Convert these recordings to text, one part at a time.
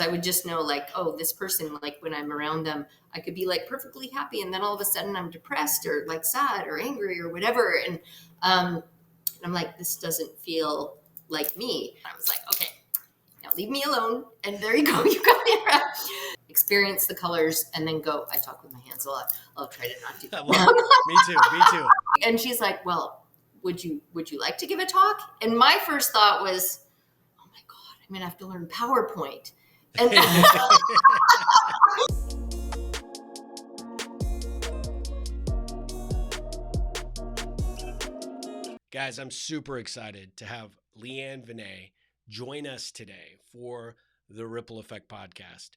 I would just know like, oh, this person, like when I'm around them, I could be like perfectly happy. And then all of a sudden I'm depressed or like sad or angry or whatever. And I'm like, this doesn't feel like me. I was like, okay, now leave me alone. And there you go. You got it. Experience the colors and then go. I talk with my hands a lot. I'll try to not do that. Me too. And she's like, well, would you like to give a talk? And my first thought was, oh my God, I'm going to have to learn PowerPoint. And Guys, I'm super excited to have Leanne Venier join us today for the Ripple Effect podcast.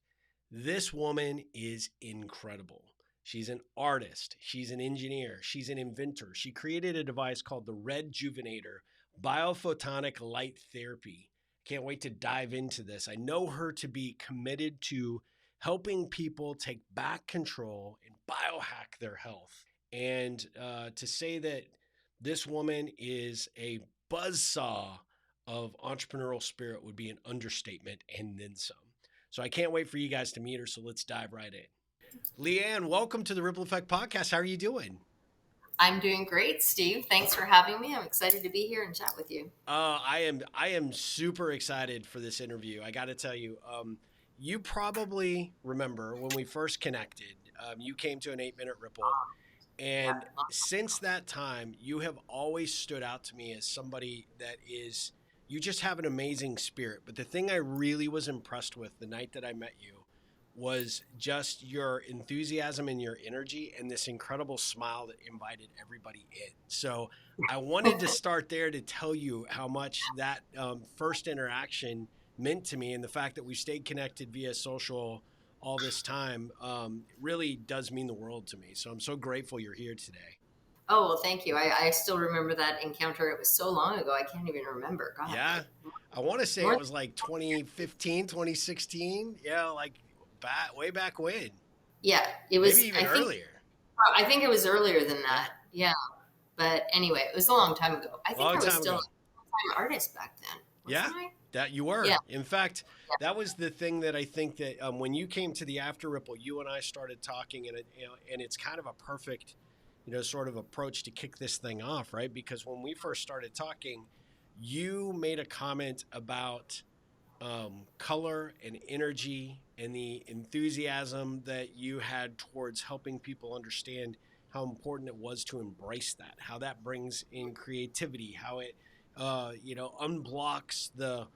This woman is incredible. She's an artist. She's an engineer. She's an inventor. She created a device called the REDjuvenator, biophotonic light therapy. Can't wait to dive into this. I know her to be committed to helping people take back control and biohack their health. And to say that this woman is a buzzsaw of entrepreneurial spirit would be an understatement and then some. So I can't wait for you guys to meet her. So let's dive right in. Leanne, welcome to the Ripple Effect podcast. How are you doing? I'm doing great, Steve. Thanks for having me. I'm excited to be here and chat with you. I am super excited for this interview. I got to tell you, you probably remember when we first connected, you came to an 8-minute Ripple. And since that time, you have always stood out to me as somebody that is, you just have an amazing spirit. But the thing I really was impressed with the night that I met you was just your enthusiasm and your energy and this incredible smile that invited everybody in. So I wanted to start there to tell you how much that first interaction meant to me, and the fact that we stayed connected via social all this time really does mean the world to me. So I'm so grateful you're here today. Oh, well, thank you. I still remember that encounter. It was so long ago. I can't even remember. God. Yeah. I want to say it was like 2015, 2016. Yeah. Like way back when. Yeah. It was maybe even earlier. I think it was earlier than that. Yeah. But anyway, it was a long time ago. I think I was still a full-time artist back then. Wasn't I? That you were. Yeah. In fact, that was the thing that I think that when you came to the After Ripple, you and I started talking, and and it's kind of a perfect, sort of approach to kick this thing off, right? Because when we first started talking, you made a comment about color and energy and the enthusiasm that you had towards helping people understand how important it was to embrace that, how that brings in creativity, how it unblocks the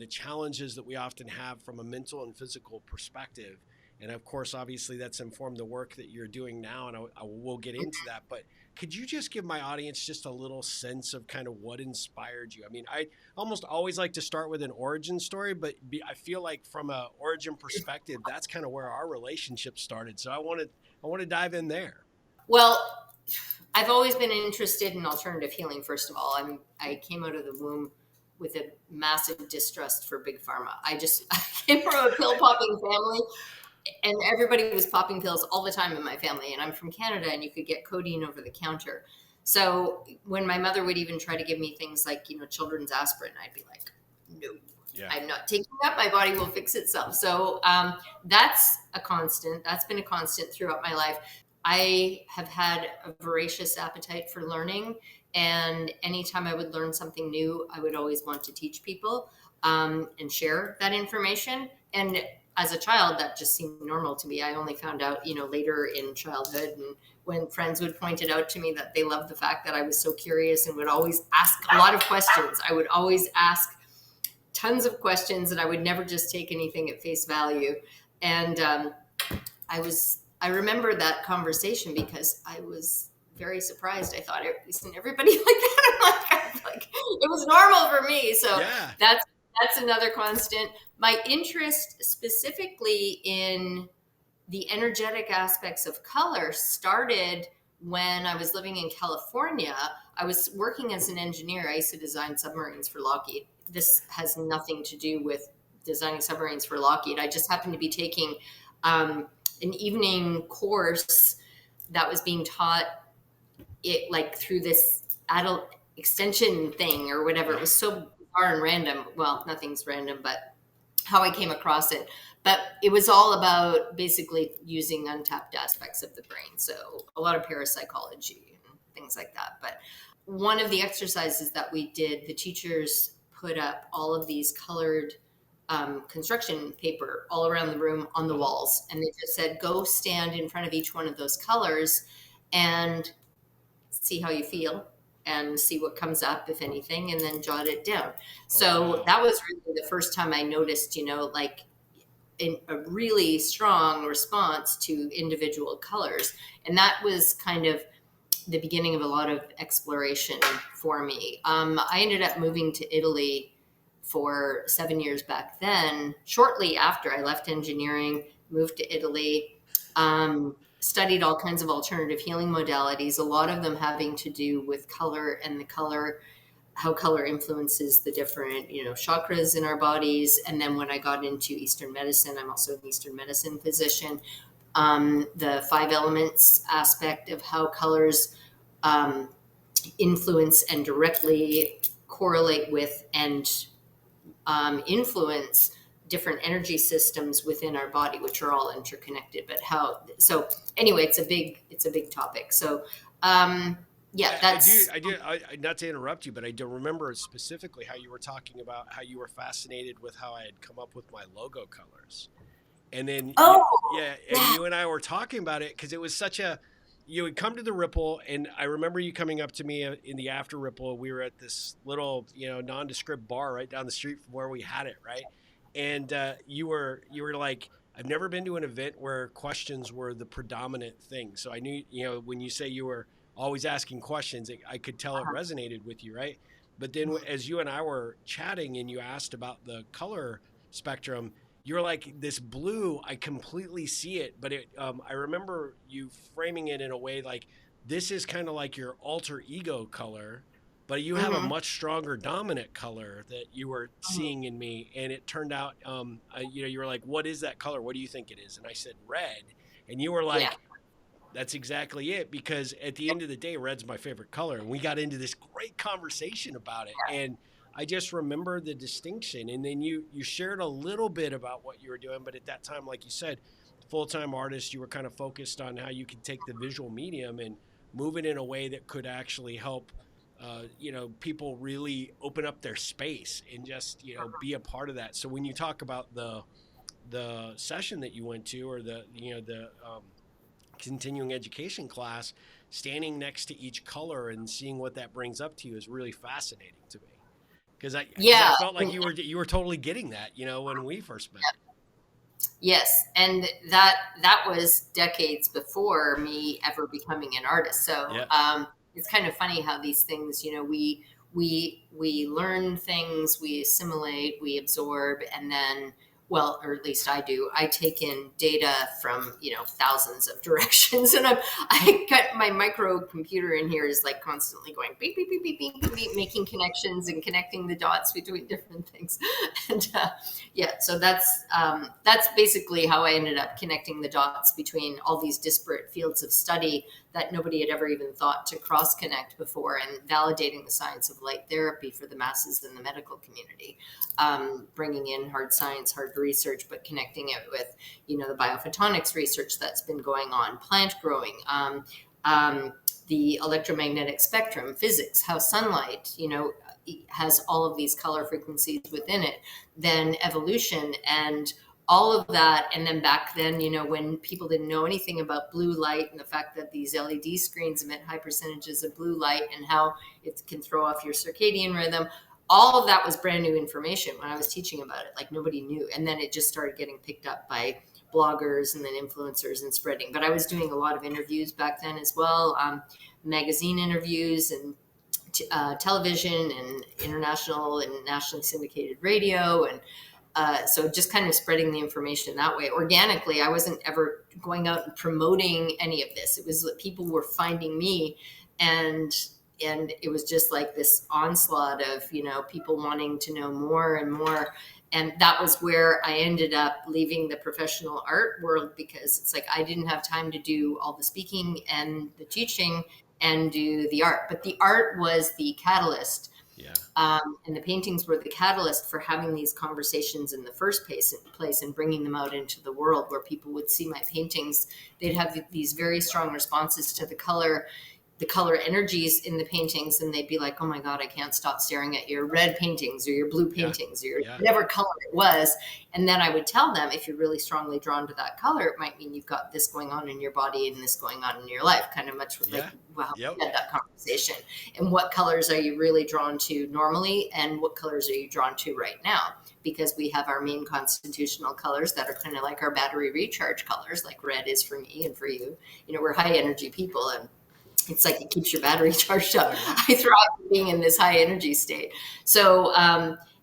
challenges that we often have from a mental and physical perspective. And of course, obviously that's informed the work that you're doing now, and I will get into that. But could you just give my audience just a little sense of kind of what inspired you? I mean, I almost always like to start with an origin story, but I feel like from a origin perspective, that's kind of where our relationship started. So I want to dive in there. Well, I've always been interested in alternative healing. First of all, I came out of the womb with a massive distrust for big pharma. I came from a pill popping family, and everybody was popping pills all the time in my family. And I'm from Canada, and you could get codeine over the counter. So when my mother would even try to give me things like, children's aspirin, I'd be like, no, I'm not taking that. My body will fix itself. So that's a constant. That's been a constant throughout my life. I have had a voracious appetite for learning, and anytime I would learn something new, I would always want to teach people and share that information. And as a child, that just seemed normal to me. I only found out, later in childhood, and when friends would point it out to me that they loved the fact that I was so curious and would always ask a lot of questions. I would always ask tons of questions, and I would never just take anything at face value. And I remember that conversation because I was very surprised. I thought, isn't everybody like that? I'm like, it was normal for me. So that's another constant. My interest specifically in the energetic aspects of color started when I was living in California. I was working as an engineer. I used to design submarines for Lockheed. This has nothing to do with designing submarines for Lockheed. I just happened to be taking an evening course that was being taught through this adult extension thing or whatever. It was so bizarre and random. Well, nothing's random, but how I came across it. But it was all about basically using untapped aspects of the brain. So a lot of parapsychology and things like that. But one of the exercises that we did, the teachers put up all of these colored construction paper all around the room on the Uh-huh. walls. And they just said, go stand in front of each one of those colors and see how you feel and see what comes up, if anything, and then jot it down. Oh, So wow. that was really the first time I noticed, like in a really strong response to individual colors. And that was kind of the beginning of a lot of exploration for me. I ended up moving to Italy for 7 years back then. Shortly after I left engineering, moved to Italy, studied all kinds of alternative healing modalities, a lot of them having to do with color and the color, how color influences the different, chakras in our bodies. And then when I got into Eastern medicine, I'm also an Eastern medicine physician. The five elements aspect of how colors um, influence and directly correlate with and influence different energy systems within our body, which are all interconnected. But how? So anyway, it's a big topic. So yeah, I that's do. Not to interrupt you, but I do remember specifically how you were talking about how you were fascinated with how I had come up with my logo colors. And then oh yeah, and yeah. you and I were talking about it because it was such a, you had come to the Ripple, and I remember you coming up to me in the after Ripple. We were at this little, nondescript bar right down the street from where we had it, right? And you were like, I've never been to an event where questions were the predominant thing. So I knew, when you say you were always asking questions, I could tell it resonated with you, right? But then as you and I were chatting, and you asked about the color spectrum, you're like, this blue, I completely see it, but I remember you framing it in a way like, this is kind of like your alter ego color, but you have a Mm-hmm, much stronger dominant color that you were mm-hmm. seeing in me. And it turned out, you were like, what is that color? What do you think it is? And I said red. And you were Yeah. like, that's exactly it, because at the end of the day, red's my favorite color. And we got into this great conversation about it. And I just remember the distinction. And then you shared a little bit about what you were doing, but at that time, like you said, full-time artist, you were kind of focused on how you could take the visual medium and move it in a way that could actually help people really open up their space and just, be a part of that. So when you talk about the session that you went to, or the continuing education class, standing next to each color and seeing what that brings up to you is really fascinating to me, because I Yeah. felt like you were totally getting that, when we first met. Yes, and that was decades before me ever becoming an artist. So Yeah. it's kind of funny how these things, we learn things, we assimilate, we absorb, and then, well, or at least I do. I take in data from thousands of directions, and I got my microcomputer in here is like constantly going beep beep beep beep beep beep, beep making connections and connecting the dots between different things, and yeah, so that's basically how I ended up connecting the dots between all these disparate fields of study that nobody had ever even thought to cross connect before, and validating the science of light therapy for the masses in the medical community, bringing in hard science, hard research, but connecting it with the biophotonics research that's been going on, plant growing. The electromagnetic spectrum, physics, how sunlight, has all of these color frequencies within it, then evolution and all of that. And then back then, when people didn't know anything about blue light and the fact that these LED screens emit high percentages of blue light and how it can throw off your circadian rhythm, all of that was brand new information when I was teaching about it. Like nobody knew. And then it just started getting picked up by bloggers and then influencers and spreading. But I was doing a lot of interviews back then as well, magazine interviews and television and international and nationally syndicated radio, and so just kind of spreading the information that way organically. I wasn't ever going out and promoting any of this. It was that people were finding me, and it was just like this onslaught of people wanting to know more and more. And that was where I ended up leaving the professional art world, because it's like I didn't have time to do all the speaking and the teaching and do the art. But the art was the catalyst Yeah. And the paintings were the catalyst for having these conversations in the first place and bringing them out into the world where people would see my paintings. They'd have these very strong responses to the color energies in the paintings, and they'd be like, oh my God, I can't stop staring at your red paintings or your blue Yeah. paintings or your Yeah. whatever color it was. And then I would tell them, if you're really strongly drawn to that color, it might mean you've got this going on in your body and this going on in your life, kind of much like Yeah. how Yep. we had that conversation. And what colors are you really drawn to normally, and what colors are you drawn to right now? Because we have our main constitutional colors that are kind of like our battery recharge colors, like red is for me and for you. You know, we're high energy people, and it's like it keeps your battery charged up. Oh, yeah. I thrive being in this high energy state. So,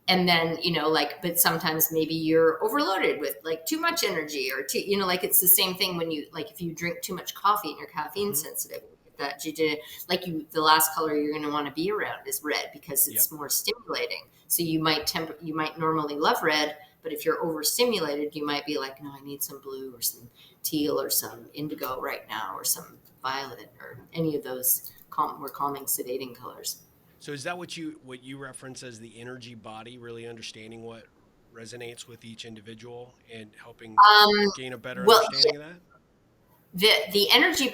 and then, you know, like, but sometimes maybe you're overloaded with like too much energy or too, you know, like it's the same thing when you, like, if you drink too much coffee and you're caffeine sensitive, that you did, like the last color you're going to want to be around is red because it's more stimulating. So you might you might normally love red, but if you're overstimulated, you might be like, no, I need some blue or some teal or some indigo right now or some violet or any of those more calming, sedating colors. So is that what you reference as the energy body, really understanding what resonates with each individual and helping Um, gain a better well, understanding of that? the energy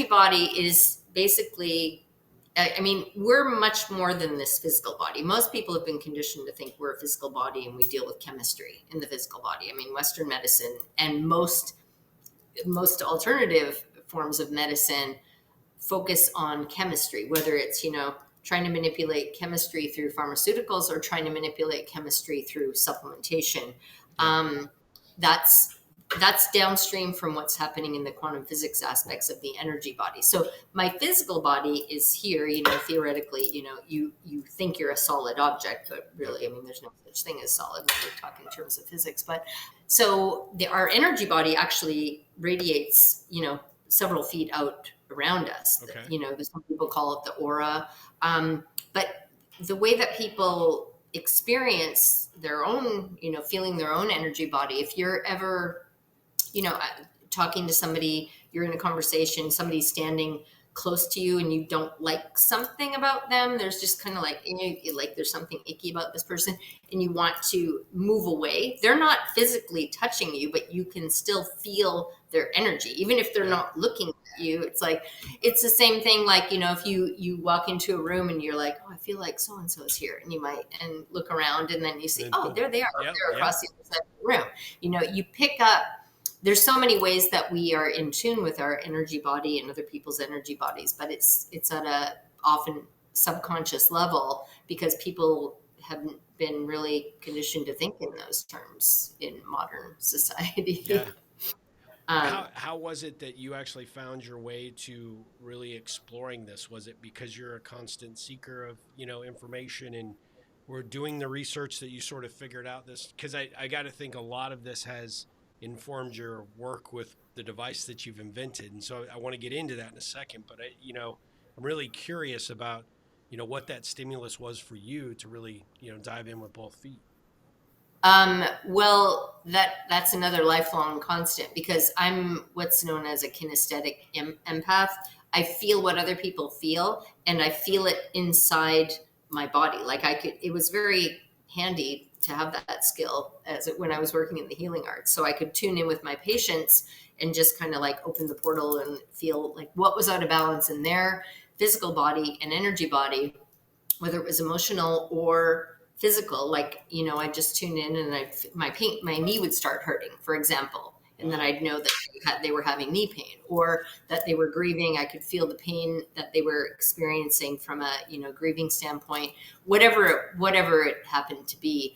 body is basically, I mean, we're much more than this physical body. Most people have been conditioned to think we're a physical body and we deal with chemistry in the physical body. I mean, Western medicine and most alternative forms of medicine focus on chemistry, whether it's, you know, trying to manipulate chemistry through pharmaceuticals or trying to manipulate chemistry through supplementation. Yeah. That's that's downstream from what's happening in the quantum physics aspects of the energy body. So my physical body is here, you know, theoretically, you know, you think you're a solid object, but really, I mean, there's no such thing as solid when we're talking in terms of physics. But so our energy body actually radiates, you know, several feet out around us. Okay. You know, some people call it the aura. But the way that people experience their own, you know, feeling their own energy body, if you're ever, you know, talking to somebody, you're in a conversation, somebody's standing close to you and you don't like something about them, there's just kind of like, like there's something icky about this person and you want to move away. They're not physically touching you, but you can still feel their energy, even if they're not looking at you. It's like, it's the same thing. Like, you know, if you walk into a room and you're like, oh, I feel like so-and-so is here, and you might, and look around and then you see, oh, there they are. Yep, They're across the other side of the room. You know, you pick up, there's so many ways that we are in tune with our energy body and other people's energy bodies, but it's at a often subconscious level because people haven't been really conditioned to think in those terms in modern society. Yeah. How was it that you actually found your way to really exploring this? Was it because you're a constant seeker of, you know, information and were doing the research that you sort of figured out this? Because I got to think a lot of this has informed your work with the device that you've invented. And so I want to get into that in a second, but you know, I'm really curious about, you know, what that stimulus was for you to really, you know, dive in with both feet. Well, that's another lifelong constant because I'm what's known as a kinesthetic empath. I feel what other people feel, and I feel it inside my body. Like it was very handy to have that skill when I was working in the healing arts, so I could tune in with my patients and just kind of like open the portal and feel like what was out of balance in their physical body and energy body, whether it was emotional or physical. Like, you know, I just tune in and my knee would start hurting, for example. And then I'd know that they were having knee pain or that they were grieving. I could feel the pain that they were experiencing from a, you know, grieving standpoint, whatever it happened to be.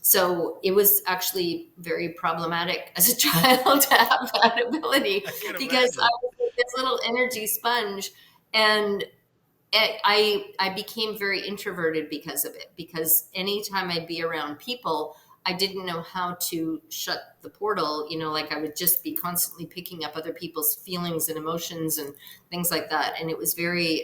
So it was actually very problematic as a child to have that ability because I was like this little energy sponge, and I became very introverted because of it, because anytime I'd be around people, I didn't know how to shut the portal, you know, like I would just be constantly picking up other people's feelings and emotions and things like that. And it was very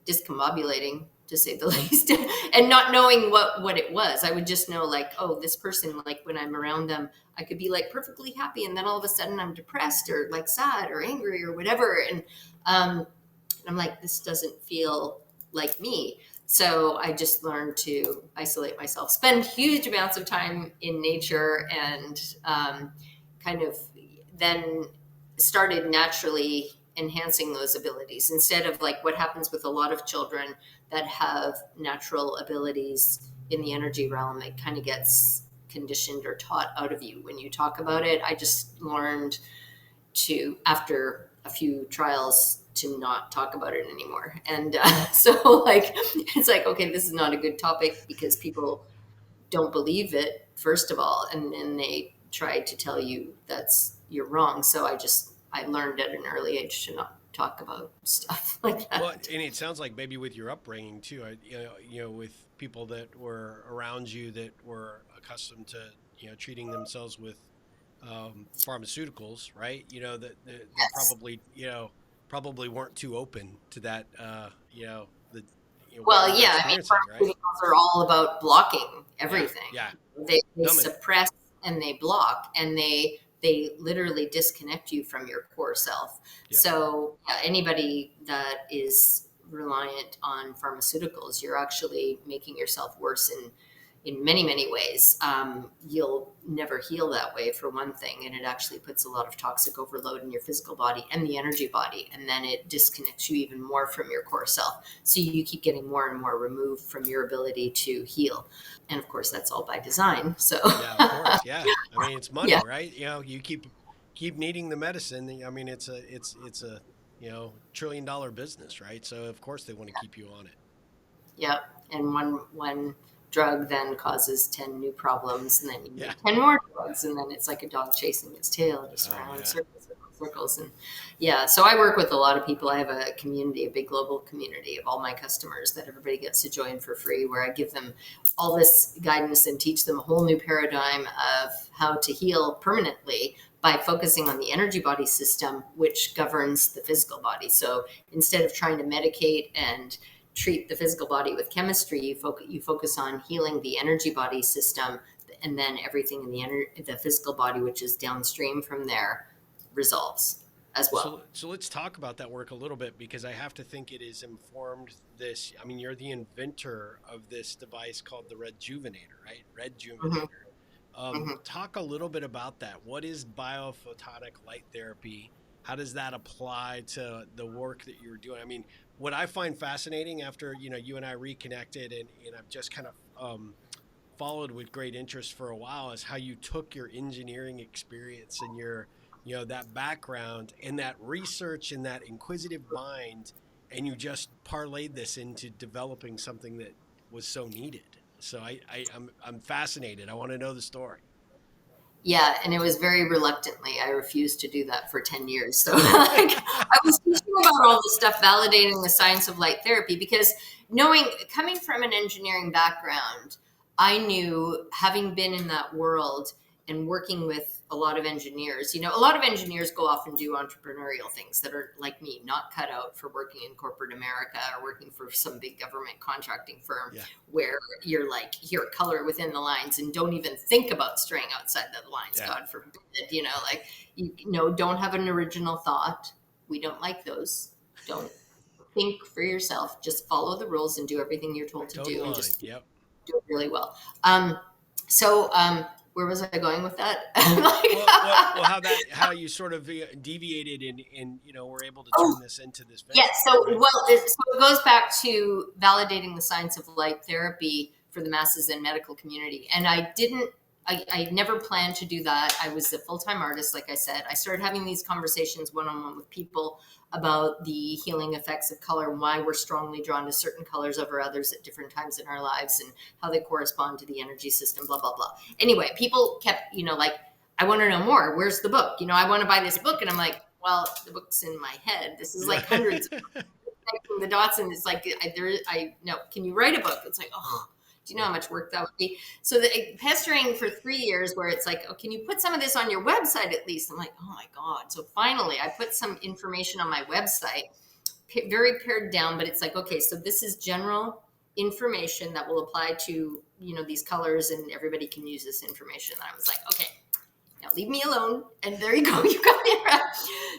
discombobulating, to say the least, and not knowing what it was. I would just know like, oh, this person, like when I'm around them, I could be like perfectly happy. And then all of a sudden I'm depressed or like sad or angry or whatever. And I'm like, this doesn't feel like me. So I just learned to isolate myself, spend huge amounts of time in nature, and kind of then started naturally enhancing those abilities instead of like what happens with a lot of children that have natural abilities in the energy realm. It kind of gets conditioned or taught out of you when you talk about it. I just learned to, after a few trials, to not talk about it anymore. And so like, it's like, okay, this is not a good topic because people don't believe it, first of all, and then they try to tell you you're wrong. So I learned at an early age to not talk about stuff like Well, that. and it sounds like maybe with your upbringing too, with people that were around you that were accustomed to, treating themselves with pharmaceuticals, right? That Yes. probably, probably weren't too open to that, the, what you Well, were yeah, I mean, experiencing, right? pharmaceuticals are all about blocking Yeah, everything. yeah. They Numbing. suppress and they block, and they literally disconnect you from your core self. Yep. So yeah, anybody that is reliant on pharmaceuticals, you're actually making yourself worse in many, many ways. You'll never heal that way, for one thing, and it actually puts a lot of toxic overload in your physical body and the energy body, and then it disconnects you even more from your core self. So you keep getting more and more removed from your ability to heal, and of course, that's all by design. So Yeah, of course. Yeah. I mean, it's yeah, money, right? You keep needing the medicine. I mean, it's a, $1 trillion business, right? So of course they want to keep you on it. yeah, and one drug then causes 10 new problems, and then you Yeah. need 10 more drugs, and then it's like a dog chasing its tail, just Oh around in yeah. circles, circles, circles. And yeah, so I work with a lot of people. I have a community, a big global community of all my customers that everybody gets to join for free, where I give them all this guidance and teach them a whole new paradigm of how to heal permanently by focusing on the energy body system, which governs the physical body. So instead of trying to medicate and treat the physical body with chemistry, you focus on healing the energy body system, and then everything in the physical body, which is downstream from there, resolves as So, well. so let's talk about that work a little bit because I have to think it is informed this. I mean, you're the inventor of this device called the REDjuvenator, right? Mm-hmm. REDjuvenator. Mm-hmm. Talk a little bit about that. What is biophotonic light therapy? How does that apply to the work that you're doing? I mean, what I find fascinating after you and I reconnected, and I've just kind of followed with great interest for a while, is how you took your engineering experience and your that background and that research and that inquisitive mind, and you just parlayed this into developing something that was so needed. So I'm fascinated. I want to know the story. Yeah, and it was very reluctantly. I refused to do that for 10 years. So like, I was teaching about all this stuff, validating the science of light therapy, because coming from an engineering background, I knew, having been in that world and working with a lot of engineers, a lot of engineers go off and do entrepreneurial things that are like me, not cut out for working in corporate America or working for some big government contracting firm Yeah, where you're like, here, color within the lines and don't even think about straying outside the lines. yeah, God forbid, like, don't have an original thought. We don't like those. Don't think for yourself. Just follow the rules and do everything you're told to total do, and line. just Yep. do it really well. So where was I going with that? Well, how you sort of deviated and were able to Oh, turn this into this yeah. venture, So, right? well, so it goes back to validating the science of light therapy for the masses and medical community. And I never planned to do that. I was a full time artist, like I said. I started having these conversations one on one with people about the healing effects of color and why we're strongly drawn to certain colors over others at different times in our lives and how they correspond to the energy system, blah, blah, blah. Anyway, people kept, like, I want to know more. Where's the book? I want to buy this book. And I'm like, well, the book's in my head. This is like hundreds of connecting the dots, and it's like I no. Can you write a book? It's like, oh, do you know Yeah. how much work that would be? So pestering for 3 years, where it's like, oh, can you put some of this on your website at least? I'm like, oh my god. So finally, I put some information on my website, very pared down, but it's like, okay, so this is general information that will apply to these colors, and everybody can use this information. And I was like, okay, leave me alone. And there you go. You got me around.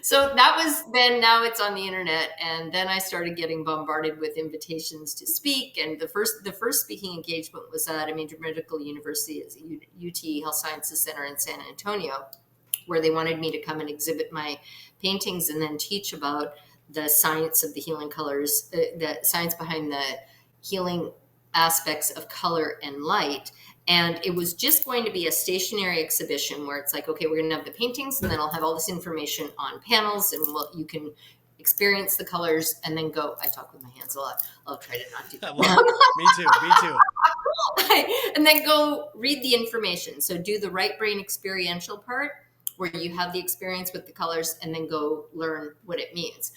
So that was then, now it's on the internet. And then I started getting bombarded with invitations to speak. And the first speaking engagement was at a major medical university, at UT Health Sciences Center in San Antonio, where they wanted me to come and exhibit my paintings and then teach about the science of the healing colors, the science behind the healing aspects of color and light. And it was just going to be a stationary exhibition where it's like, okay, we're going to have the paintings and then I'll have all this information on panels and you can experience the colors and then go. I talk with my hands a lot. I'll try to not do that. Me too. And then go read the information. So do the right brain experiential part where you have the experience with the colors and then go learn what it means.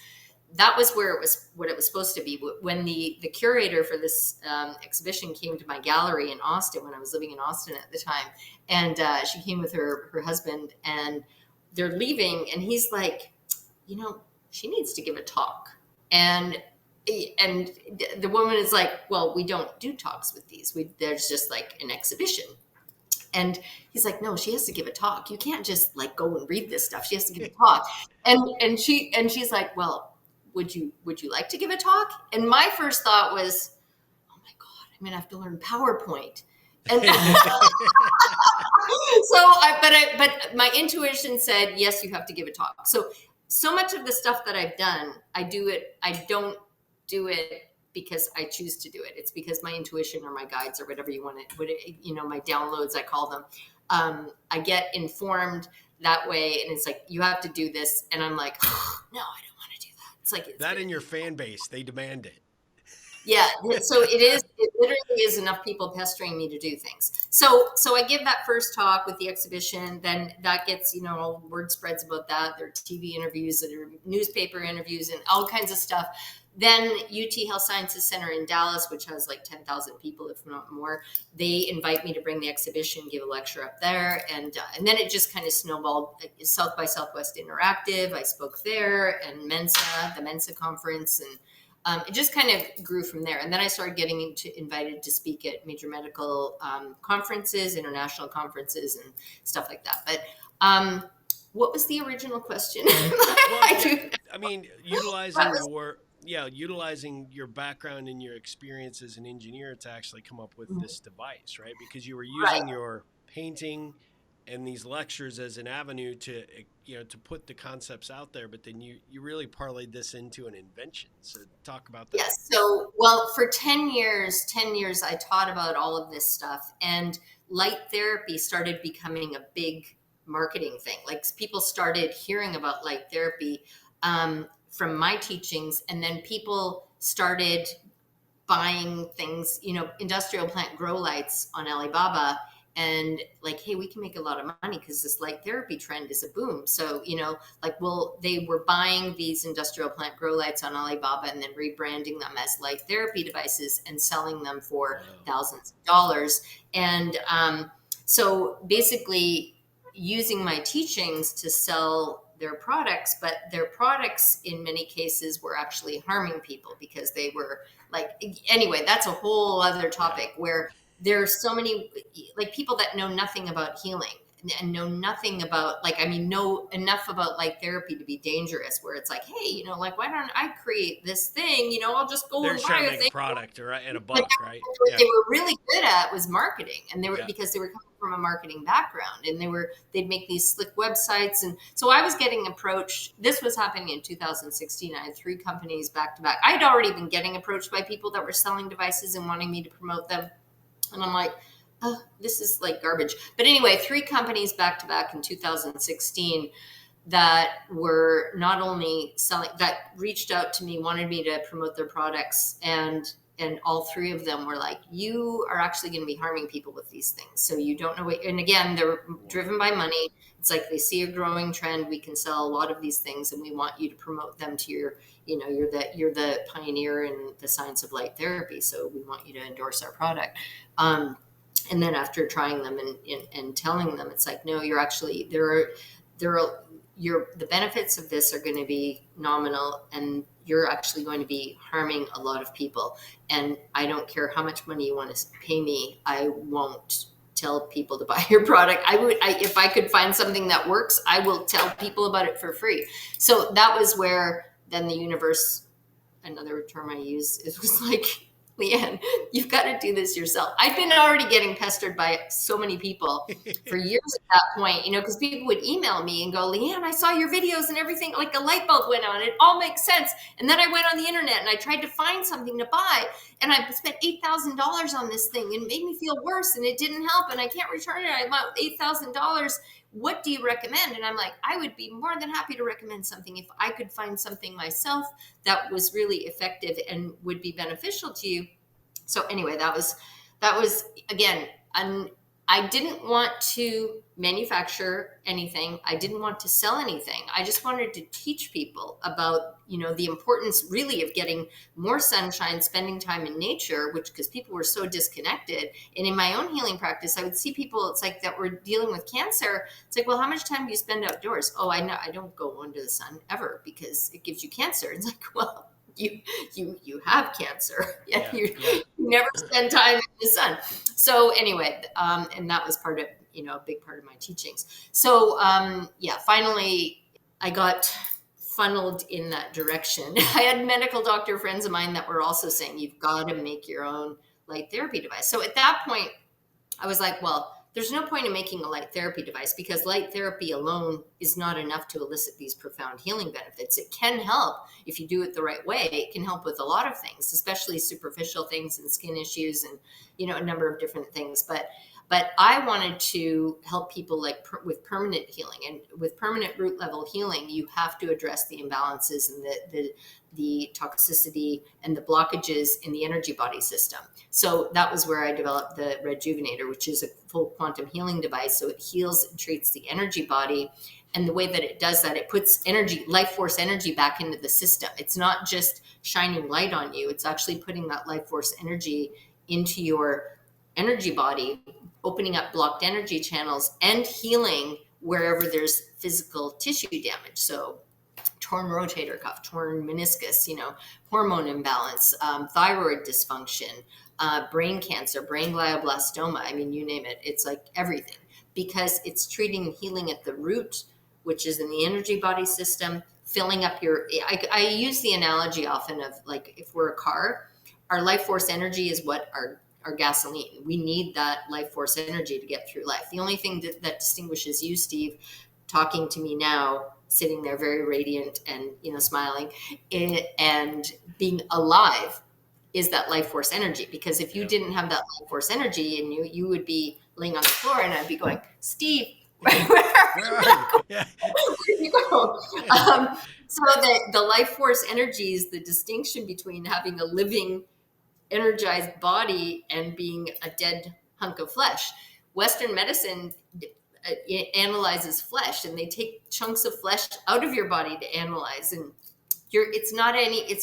That was where it was, what it was supposed to be. When the curator for this exhibition came to my gallery in Austin, when I was living in Austin at the time, and she came with her husband, and they're leaving, and he's like, she needs to give a talk. And the woman is like, well, we don't do talks with these. There's just like an exhibition. And he's like, no, she has to give a talk. You can't just like go and read this stuff. She has to give a talk. And she's like, well, would you like to give a talk? And my first thought was, oh my God, I'm gonna have to learn PowerPoint. And but my intuition said, yes, you have to give a talk. So much of the stuff that I've done, I don't do it because I choose to do it. It's because my intuition or my guides or whatever you want to, my downloads, I call them. I get informed that way. And it's like, you have to do this. And I'm like, oh, no, I don't want to do that. It's like, that in your fan base, they demand it. Yeah. So it literally is enough people pestering me to do things. So I give that first talk with the exhibition, then that gets, all word spreads about that. There are TV interviews, there are newspaper interviews and all kinds of stuff. Then UT Health Sciences Center in Dallas, which has like 10,000 people, if not more, they invite me to bring the exhibition, give a lecture up there. And then it just kind of snowballed. South by Southwest Interactive, I spoke there, and the Mensa conference. And it just kind of grew from there. And then I started getting invited to speak at major medical conferences, international conferences, and stuff like that. But what was the original question? Utilizing your background and your experience as an engineer to actually come up with this device, right? Because you were using your painting and these lectures as an avenue to put the concepts out there, but then you really parlayed this into an invention. So talk about that. Yes. So, well, for 10 years, I taught about all of this stuff, and light therapy started becoming a big marketing thing. Like, people started hearing about light therapy from my teachings, and then people started buying things, industrial plant grow lights on Alibaba, and like, hey, we can make a lot of money because this light therapy trend is a boom. So, they were buying these industrial plant grow lights on Alibaba and then rebranding them as light therapy devices and selling them for thousands of dollars. And so basically using my teachings to sell their products, but their products in many cases were actually harming people because they were anyway, that's a whole other topic where there's so many people that know nothing about healing and know nothing about know enough about light therapy to be dangerous, where it's like, hey, why don't I create this thing? I'll just go and buy a thing. Product and a buck, right? What they were really good at was marketing, and they were because they were coming from a marketing background, and they'd make these slick websites. And so I was getting approached. This was happening in 2016. I had 3 companies back to back. I'd already been getting approached by people that were selling devices and wanting me to promote them. And I'm like, oh, this is like garbage. But anyway, 3 companies back to back in 2016 that were not only selling, that reached out to me, wanted me to promote their products. And all 3 of them were like, you are actually going to be harming people with these things. So you don't know what, and again, they're driven by money. It's like they see a growing trend. We can sell a lot of these things and we want you to promote them to your, you're the pioneer in the science of light therapy. So we want you to endorse our product. And then after trying them and telling them, it's like, no, you're actually, the benefits of this are going to be nominal, and you're actually going to be harming a lot of people. And I don't care how much money you want to pay me, I won't tell people to buy your product. If I could find something that works, I will tell people about it for free. So that was where then the universe, another term I use, it was like, Leanne, you've got to do this yourself. I've been already getting pestered by so many people for years at that point, because people would email me and go, Leanne, I saw your videos and everything, like a light bulb went on. It all makes sense. And then I went on the internet and I tried to find something to buy, and I spent $8,000 on this thing, and it made me feel worse, and it didn't help, and I can't return it. I want $8,000. What do you recommend? And I'm like, I would be more than happy to recommend something if I could find something myself that was really effective and would be beneficial to you. So anyway, that was again, I didn't want to manufacture anything. I didn't want to sell anything. I just wanted to teach people about, the importance really of getting more sunshine, spending time in nature, because people were so disconnected. And in my own healing practice, I would see people, it's like, that were dealing with cancer. It's like, well, how much time do you spend outdoors? Oh, I know, I don't go under the sun ever because it gives you cancer. It's like, well, you have cancer. Yeah, you yeah. never spend time in the sun. So anyway, and that was part of, a big part of my teachings. So finally I got funneled in that direction. I had medical doctor friends of mine that were also saying, you've got to make your own light therapy device. So at that point I was like, well, there's no point in making a light therapy device, because light therapy alone is not enough to elicit these profound healing benefits. It can help if you do it the right way. It can help with a lot of things, especially superficial things and skin issues and, a number of different things. But I wanted to help people with permanent healing, and with permanent root level healing, you have to address the imbalances and the toxicity and the blockages in the energy body system. So that was where I developed the REDjuvenator, which is a full quantum healing device. So it heals and treats the energy body. And the way that it does that, it puts energy, life force energy back into the system. It's not just shining light on you. It's actually putting that life force energy into your energy body, opening up blocked energy channels and healing wherever there's physical tissue damage. So torn rotator cuff, torn meniscus, hormone imbalance, thyroid dysfunction, brain cancer, brain glioblastoma. I mean, you name it. It's like everything, because it's treating and healing at the root, which is in the energy body system, filling up I use the analogy often of, like, if we're a car, our life force energy is what our gasoline. We need that life force energy to get through life. The only thing that distinguishes you, Steve, talking to me now, sitting there very radiant and, smiling and being alive, is that life force energy. Because if you didn't have that life force energy in you would be laying on the floor and I'd be going, Steve, Where are you? Yeah. where you go? So the life force energy is the distinction between having a living, energized body and being a dead hunk of flesh. Western medicine analyzes flesh, and they take chunks of flesh out of your body to analyze, and it's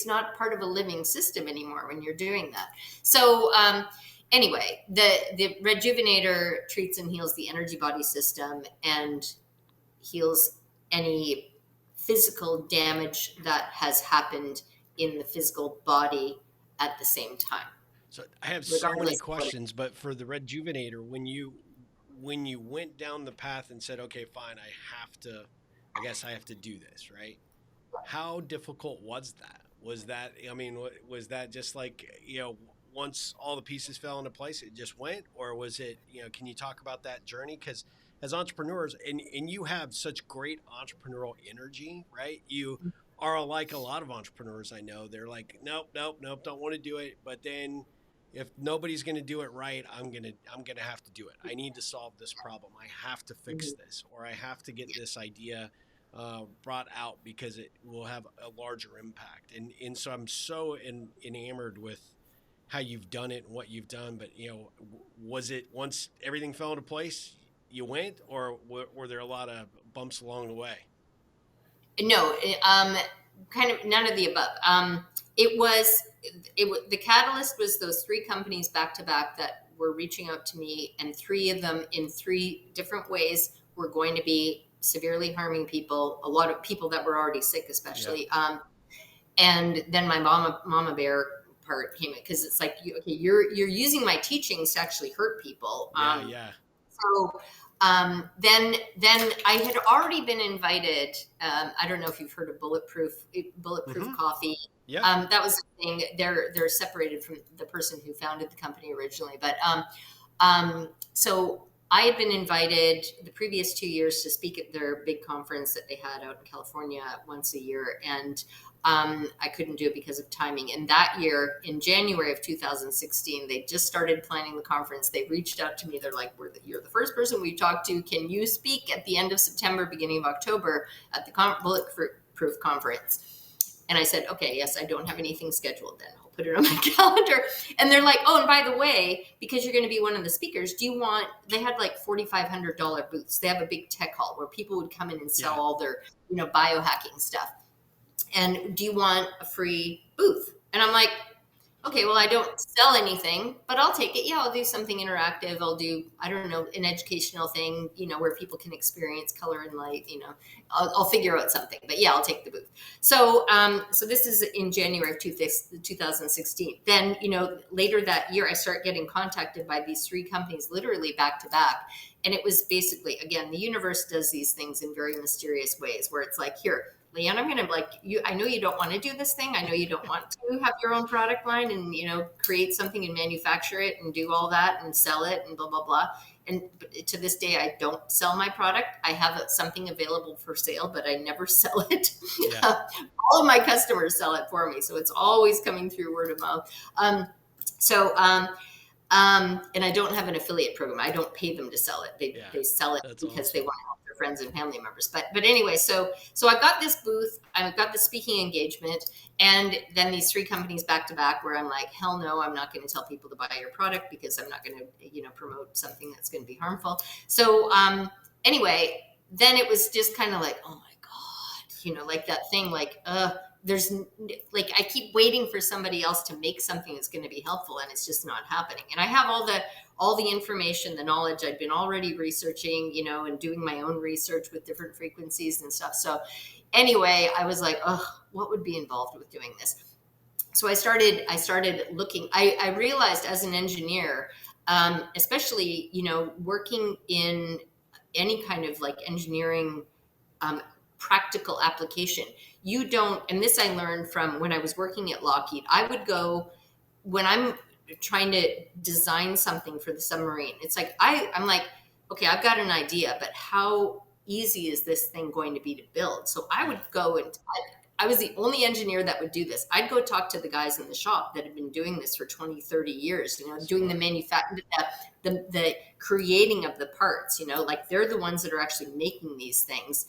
not part of a living system anymore when you're doing that. So anyway, the REDjuvenator treats and heals the energy body system and heals any physical damage that has happened in the physical body at the same time. So I have so many questions, but for the REDjuvenator, when you went down the path and said, okay, fine, I guess I have to do this, right? How difficult was that? Was that just like, once all the pieces fell into place, it just went? Or was it, can you talk about that journey? Because as entrepreneurs, and you have such great entrepreneurial energy, right? You are like a lot of entrepreneurs I know. They're like, nope, don't want to do it. But then if nobody's going to do it right, I'm going to have to do it. I need to solve this problem. I have to fix this, or I have to get this idea brought out because it will have a larger impact. And so I'm so enamored with how you've done it and what you've done. But, was it once everything fell into place, you went, or were there a lot of bumps along the way? No, kind of none of the above. The catalyst was those three companies back to back that were reaching out to me, and three of them in three different ways were going to be severely harming people, a lot of people that were already sick, especially. Yeah. And then my mama bear part came in, because it's like, you're using my teachings to actually hurt people. Yeah. So then I had already been invited. I don't know if you've heard of Bulletproof Coffee. Yeah. That was the thing. They're separated from the person who founded the company originally, but so I had been invited the previous 2 years to speak at their big conference that they had out in California once a year, and I couldn't do it because of timing. And that year, in January of 2016, they just started planning the conference. They reached out to me. They're like, "You're the first person we talked to. Can you speak at the end of September, beginning of October at the Bulletproof conference?" And I said, "Okay, yes, I don't have anything scheduled then. I'll put it on my calendar." And they're like, "Oh, and by the way, because you're going to be one of the speakers, do you want," they had like $4,500 booths. They have a big tech hall where people would come in and sell all their, biohacking stuff. "And do you want a free booth?" And I'm like, "Okay, well, I don't sell anything, but I'll take it. Yeah, I'll do something interactive. I'll do, I don't know, an educational thing, where people can experience color and light, I'll figure out something, but yeah, I'll take the booth." So, so this is in January of 2016. Then, later that year, I start getting contacted by these three companies, literally back to back. And it was basically, again, the universe does these things in very mysterious ways where it's like, "Here, Leanne, I'm going to I know you don't want to do this thing. I know you don't want to have your own product line and, create something and manufacture it and do all that and sell it and blah, blah, blah." And to this day, I don't sell my product. I have something available for sale, but I never sell it. Yeah. All of my customers sell it for me. So it's always coming through word of mouth. And I don't have an affiliate program. I don't pay them to sell it. They sell it because they want to help their friends and family members. But anyway, so I got this booth, I got the speaking engagement, and then these three companies back to back where I'm like, hell no, I'm not going to tell people to buy your product because I'm not going to, promote something that's going to be harmful. So anyway, then it was just kind of like, oh my God, like that thing, like, there's like, I keep waiting for somebody else to make something that's going to be helpful, and it's just not happening. And I have all the information, the knowledge. I'd been already researching, and doing my own research with different frequencies and stuff. So anyway, I was like, oh, what would be involved with doing this? So I started looking. I realized as an engineer, especially, working in any kind of like engineering, practical application, you don't, and this I learned from when I was working at Lockheed. I would go, when I'm trying to design something for the submarine, it's like, I'm like, okay, I've got an idea, but how easy is this thing going to be to build? So I would go and I was the only engineer that would do this. I'd go talk to the guys in the shop that had been doing this for 20, 30 years, doing the manufacturing, the creating of the parts, like they're the ones that are actually making these things.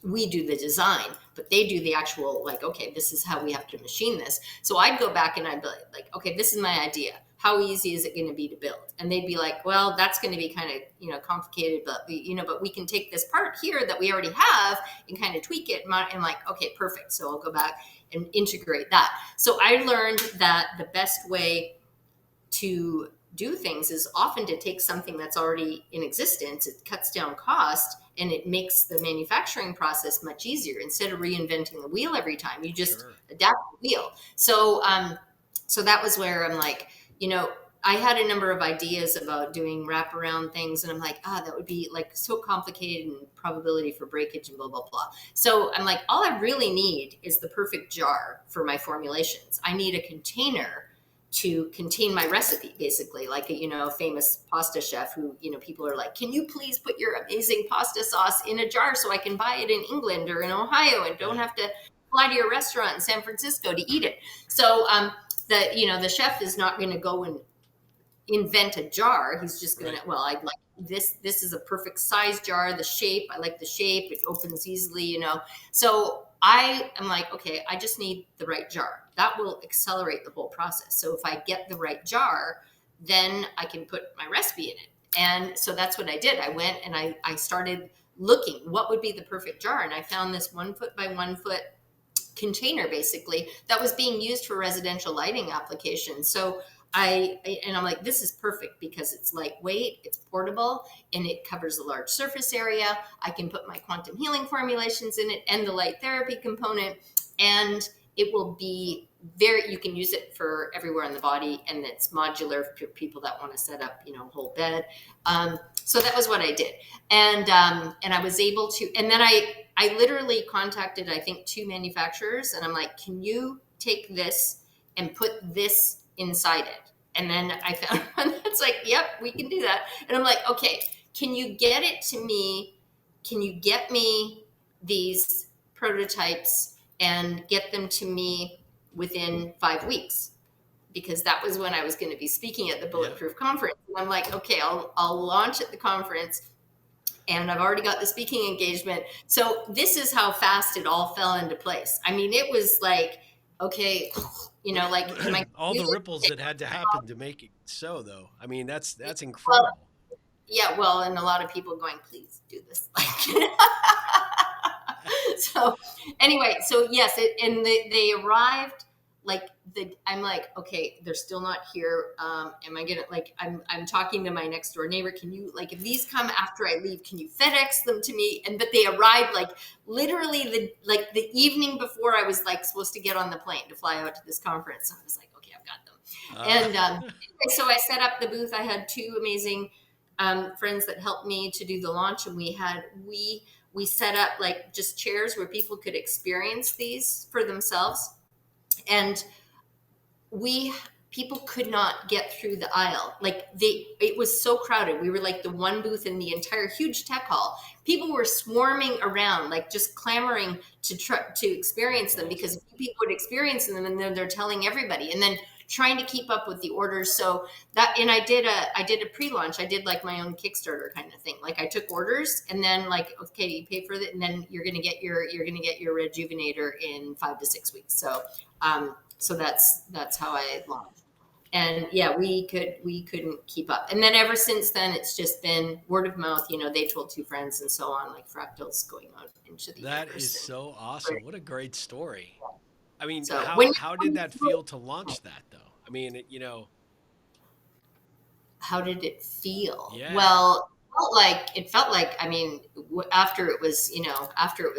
We do the design, but they do the actual, like, okay, this is how we have to machine this. So I'd go back and I'd be like, okay, this is my idea. How easy is it going to be to build? And they'd be like, well, that's going to be kind of, complicated, but but we can take this part here that we already have and kind of tweak it. And like, okay, perfect. So I'll go back and integrate that. So I learned that the best way to do things is often to take something that's already in existence. It cuts down cost and it makes the manufacturing process much easier. Instead of reinventing the wheel every time, you just adapt the wheel. So so that was where I'm like, I had a number of ideas about doing wraparound things, and I'm like, that would be like so complicated and probability for breakage and blah, blah, blah. So I'm like, all I really need is the perfect jar for my formulations. I need a container to contain my recipe, basically, like a famous pasta chef who people are like, can you please put your amazing pasta sauce in a jar so I can buy it in England or in Ohio and don't have to fly to your restaurant in San Francisco to eat it. So the chef is not going to go and invent a jar. He's just going to, well, I'd like this is a perfect size jar, the shape, I like the shape, it opens easily, So I am like, okay, I just need the right jar. That will accelerate the whole process. So if I get the right jar, then I can put my recipe in it. And so that's what I did. I went and I started looking what would be the perfect jar. And I found this 1 foot by 1 foot container, basically, that was being used for residential lighting applications. So I'm like, this is perfect because it's lightweight, it's portable, and it covers a large surface area. I can put my quantum healing formulations in it and the light therapy component, and it will be you can use it for everywhere in the body, and it's modular for people that want to set up, a whole bed. So that was what I did. And I was able to, and then I literally contacted, I think, 2 manufacturers, and I'm like, can you take this and put this inside it? And then I found one that's like, yep, we can do that. And I'm like, okay, can you get it to me? Can you get me these prototypes and get them to me within 5 weeks? Because that was when I was going to be speaking at the Bulletproof conference. And I'm like, okay, I'll launch at the conference, and I've already got the speaking engagement. So this is how fast it all fell into place. I mean, it was like, okay, like all the ripples that had to happen to make it so, though. I mean, that's incredible. Well, yeah, well, and a lot of people going, please do this. So anyway, so yes, and they arrived like I'm like, okay, they're still not here. Am I gonna I'm talking to my next door neighbor. Can you if these come after I leave, can you FedEx them to me? And but they arrived like literally the evening before I was supposed to get on the plane to fly out to this conference. So I was like, okay, I've got them. And anyway, so I set up the booth. I had 2 amazing friends that helped me to do the launch, and we set up just chairs where people could experience these for themselves. And people could not get through the aisle. It was so crowded. We were the one booth in the entire huge tech hall. People were swarming around, just clamoring to experience them, because people would experience them and then they're telling everybody, and then trying to keep up with the orders. So that, and I did a pre-launch. I did my own Kickstarter kind of thing. I took orders, and then okay, you pay for it, and then you're gonna get your REDjuvenator in 5 to 6 weeks. So so that's how I launched. And yeah, we couldn't keep up. And then ever since then, it's just been word of mouth. They told 2 friends, and so on, fractals going out into the That universe. is so awesome. What a great story. I mean, So how did that feel to launch that, though? I mean, how did it feel? Yeah. Well, it felt like, I mean, after it was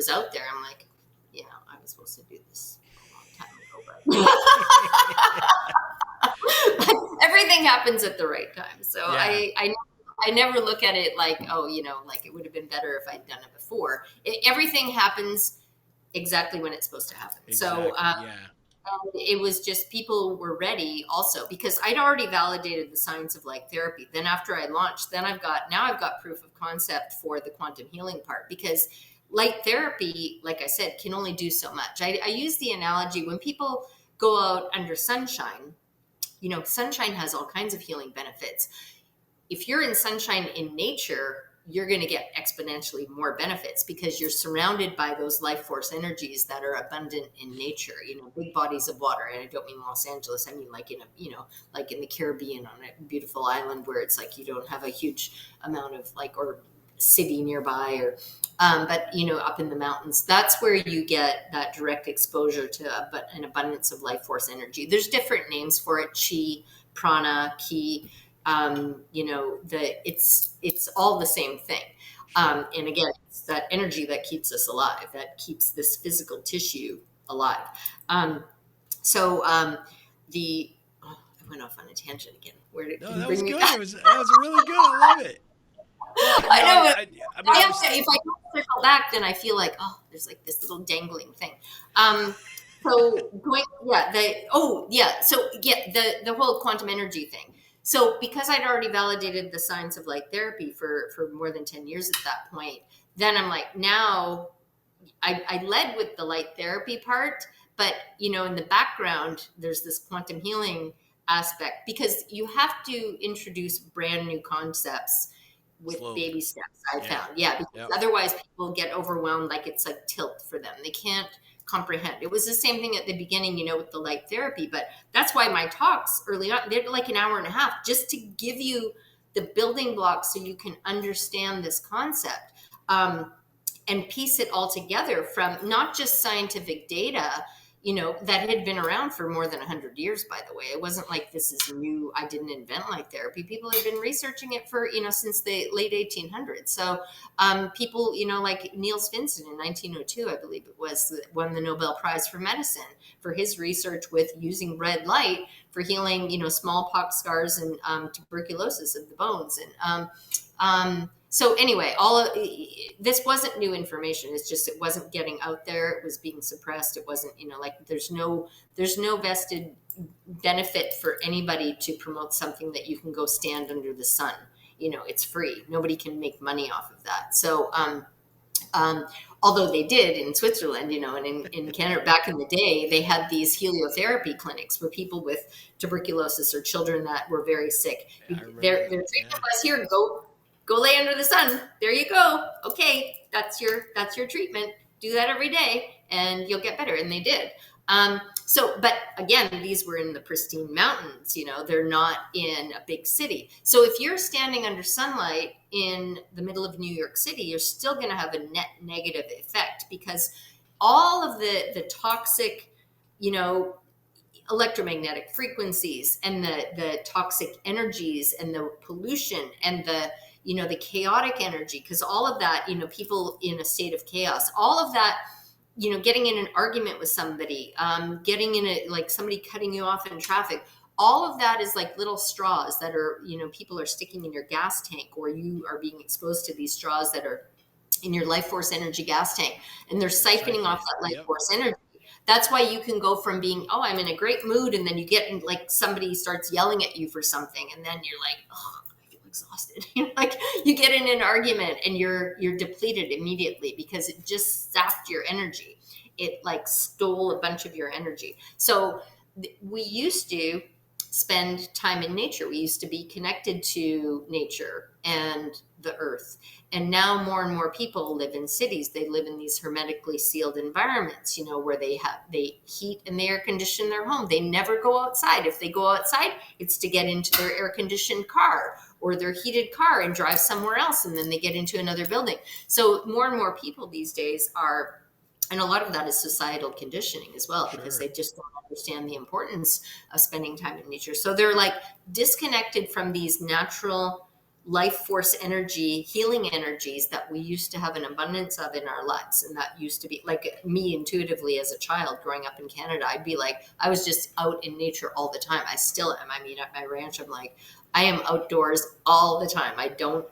out there, I'm like, I was supposed to do this a long time ago, but everything happens at the right time. So yeah. I never look at it it would have been better if I'd done it before. Everything happens exactly when it's supposed to happen. Exactly. So it was just, people were ready also, because I'd already validated the science of light therapy. Then after I launched, then I've got proof of concept for the quantum healing part, because light therapy, like I said, can only do so much. I use the analogy, when people go out under sunshine, sunshine has all kinds of healing benefits. If you're in sunshine in nature, you're going to get exponentially more benefits, because you're surrounded by those life force energies that are abundant in nature, big bodies of water. And I don't mean Los Angeles. I mean, in the Caribbean, on a beautiful island where it's you don't have a huge amount of or city nearby, or, but up in the mountains, that's where you get that direct exposure to an abundance of life force energy. There's different names for it: chi, prana, ki. It's all the same thing. And again, it's that energy that keeps us alive, that keeps this physical tissue alive. I went off on a tangent again. Where did that was good. That was really good. I love it. Well, I know. If I don't circle back, then I feel there's this little dangling thing. So the whole quantum energy thing. So because I'd already validated the science of light therapy for more than 10 years at that point, then I'm now I led with the light therapy part, but in the background, there's this quantum healing aspect, because you have to introduce brand new concepts with baby steps, I found. Yeah, because otherwise people get overwhelmed, it's tilt for them. They can't comprehend. It was the same thing at the beginning, with the light therapy, but that's why my talks early on, they're an hour and a half, just to give you the building blocks so you can understand this concept, and piece it all together from not just scientific data, that had been around for more than 100 years, by the way. It wasn't this is new. I didn't invent light therapy. People have been researching it for, since the late 1800s. So people, like Niels Finsen in 1902, I believe it was, won the Nobel Prize for medicine for his research with using red light for healing, smallpox scars and tuberculosis of the bones. And So anyway, this wasn't new information. It's just, it wasn't getting out there. It was being suppressed. It wasn't, like there's no vested benefit for anybody to promote something that you can go stand under the sun. It's free. Nobody can make money off of that. So, um, although they did in Switzerland, and in Canada back in the day, they had these heliotherapy clinics where people with tuberculosis or children that were very sick, their treatment was, here, go lay under the sun. There you go. Okay, that's your treatment. Do that every day, and you'll get better. And they did. But again, these were in the pristine mountains. They're not in a big city. So if you're standing under sunlight in the middle of New York City, you're still going to have a net negative effect, because all of the toxic, electromagnetic frequencies and the toxic energies and the pollution and the chaotic energy, because all of that, people in a state of chaos, all of that, getting in an argument with somebody, getting in like somebody cutting you off in traffic, all of that is like little straws that are, people are sticking in your gas tank, or you are being exposed to these straws that are in your life force energy gas tank, and they're siphoning off that life force energy. That's why you can go from being, oh, I'm in a great mood, and then you get in, like somebody starts yelling at you for something, and then you're like, oh, I feel exhausted. Like you get in an argument and you're depleted immediately, because it just sapped your energy. It like stole a bunch of your energy. So we used to spend time in nature. We used to be connected to nature and the earth. And now more and more people live in cities. They live in these hermetically sealed environments, where they heat and they air condition their home. They never go outside. If they go outside, it's to get into their air conditioned car or their heated car and drive somewhere else. And then they get into another building. So more and more people these days are, and a lot of that is societal conditioning as well, because they just don't understand the importance of spending time in nature. So they're like disconnected from these natural life force energy, healing energies that we used to have an abundance of in our lives. And that used to be like me intuitively as a child growing up in Canada. I'd be like, I was just out in nature all the time. I still am. I mean, at my ranch, I'm like, I am outdoors all the time. I don't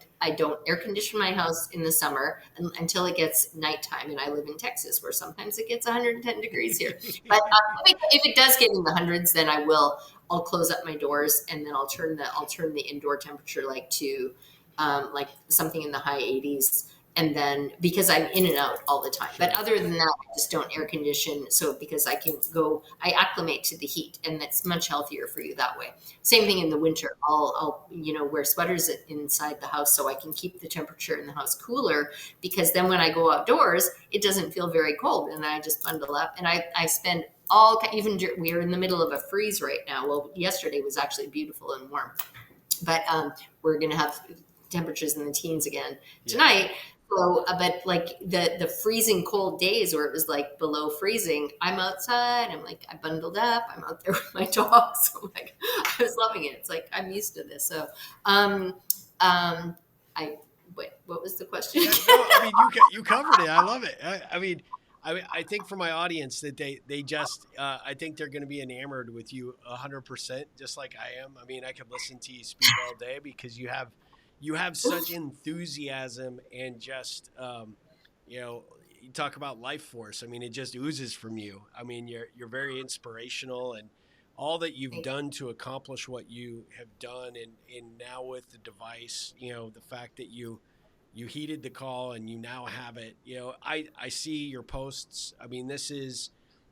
air condition my house in the summer until it gets nighttime. And I live in Texas, where sometimes it gets 110 degrees here. But if it does get in the hundreds, then I'll close up my doors, and then I'll turn the indoor temperature to like something in the high 80s. And then, because I'm in and out all the time, but other than that, I just don't air condition. So because I acclimate to the heat, and that's much healthier for you that way. Same thing in the winter. I'll wear sweaters inside the house so I can keep the temperature in the house cooler, because then when I go outdoors, it doesn't feel very cold, and I just bundle up. And I spend we're in the middle of a freeze right now. Well, yesterday was actually beautiful and warm, but we're going to have temperatures in the teens again tonight. So, but like the freezing cold days where it was like below freezing, I'm outside. I'm like, I bundled up. I'm out there with my dogs. So like, I was loving it. It's like, I'm used to this. So, what was the question? No, I mean, you covered it. I love it. I think for my audience that they just I think they're going to be enamored with you 100%, just like I am. I mean, I could listen to you speak all day, because you have such enthusiasm, and just you talk about life force. I mean, it just oozes from you. I mean, you're very inspirational, and all that you've done to accomplish what you have done, and now with the device, the fact that you heeded the call and you now have it. I see your posts. I mean, this is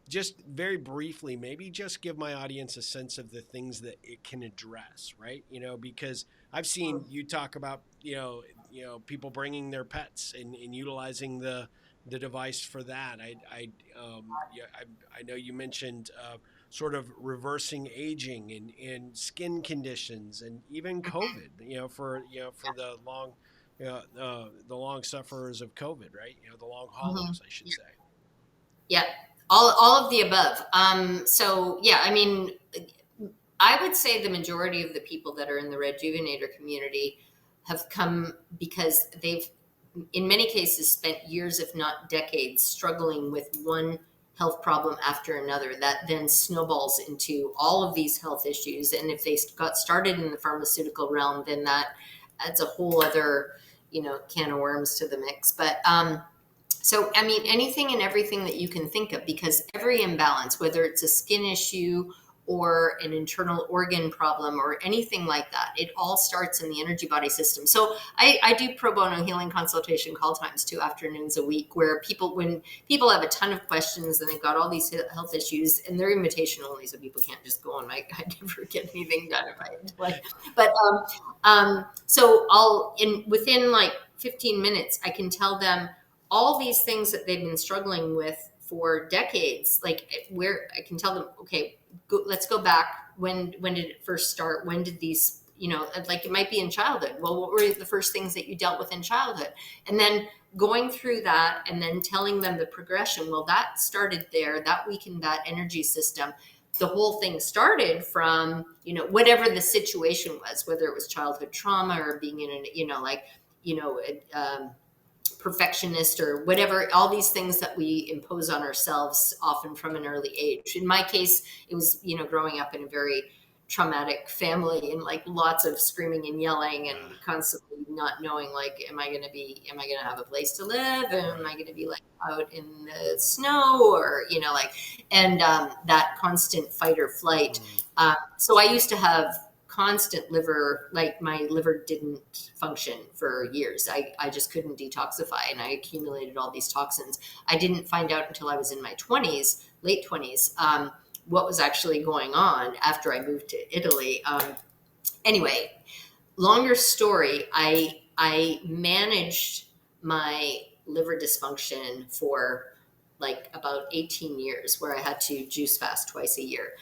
just very briefly, maybe just give my audience a sense of the things that it can address, right? Because I've seen you talk about, people bringing their pets and utilizing the device for that. I know you mentioned sort of reversing aging and skin conditions, and even COVID, for the long, the long sufferers of COVID, right? The long haulers, I should say. Yeah, all of the above. So yeah, I mean, I would say the majority of the people that are in the REDjuvenator community have come because they've, in many cases, spent years, if not decades, struggling with one health problem after another that then snowballs into all of these health issues. And if they got started in the pharmaceutical realm, then that adds a whole other, can of worms to the mix. But so, I mean, anything and everything that you can think of, because every imbalance, whether it's a skin issue or an internal organ problem or anything like that, it all starts in the energy body system. So I do pro bono healing consultation call times 2 afternoons a week, where when people have a ton of questions and they've got all these health issues, and they're invitation only, so people can't just go on. I never get anything done if I like. But so within like 15 minutes, I can tell them all these things that they've been struggling with for decades. Like, where I can tell them, okay, let's go back. When did it first start? When did these, like, it might be in childhood. Well, what were the first things that you dealt with in childhood? And then going through that and then telling them the progression. Well, that started there, that weakened that energy system. The whole thing started from, whatever the situation was, whether it was childhood trauma or being in perfectionist or whatever, all these things that we impose on ourselves often from an early age. In my case, it was, growing up in a very traumatic family, and like lots of screaming and yelling and constantly not knowing, like, am I going to have a place to live? And am I going to be like out in the snow, or, and that constant fight or flight. So I used to have constant liver, like my liver didn't function for years. I just couldn't detoxify, and I accumulated all these toxins. I didn't find out until I was in my 20s, late 20s, what was actually going on after I moved to Italy. Anyway, longer story, I managed my liver dysfunction for like about 18 years, where I had to juice fast twice a year,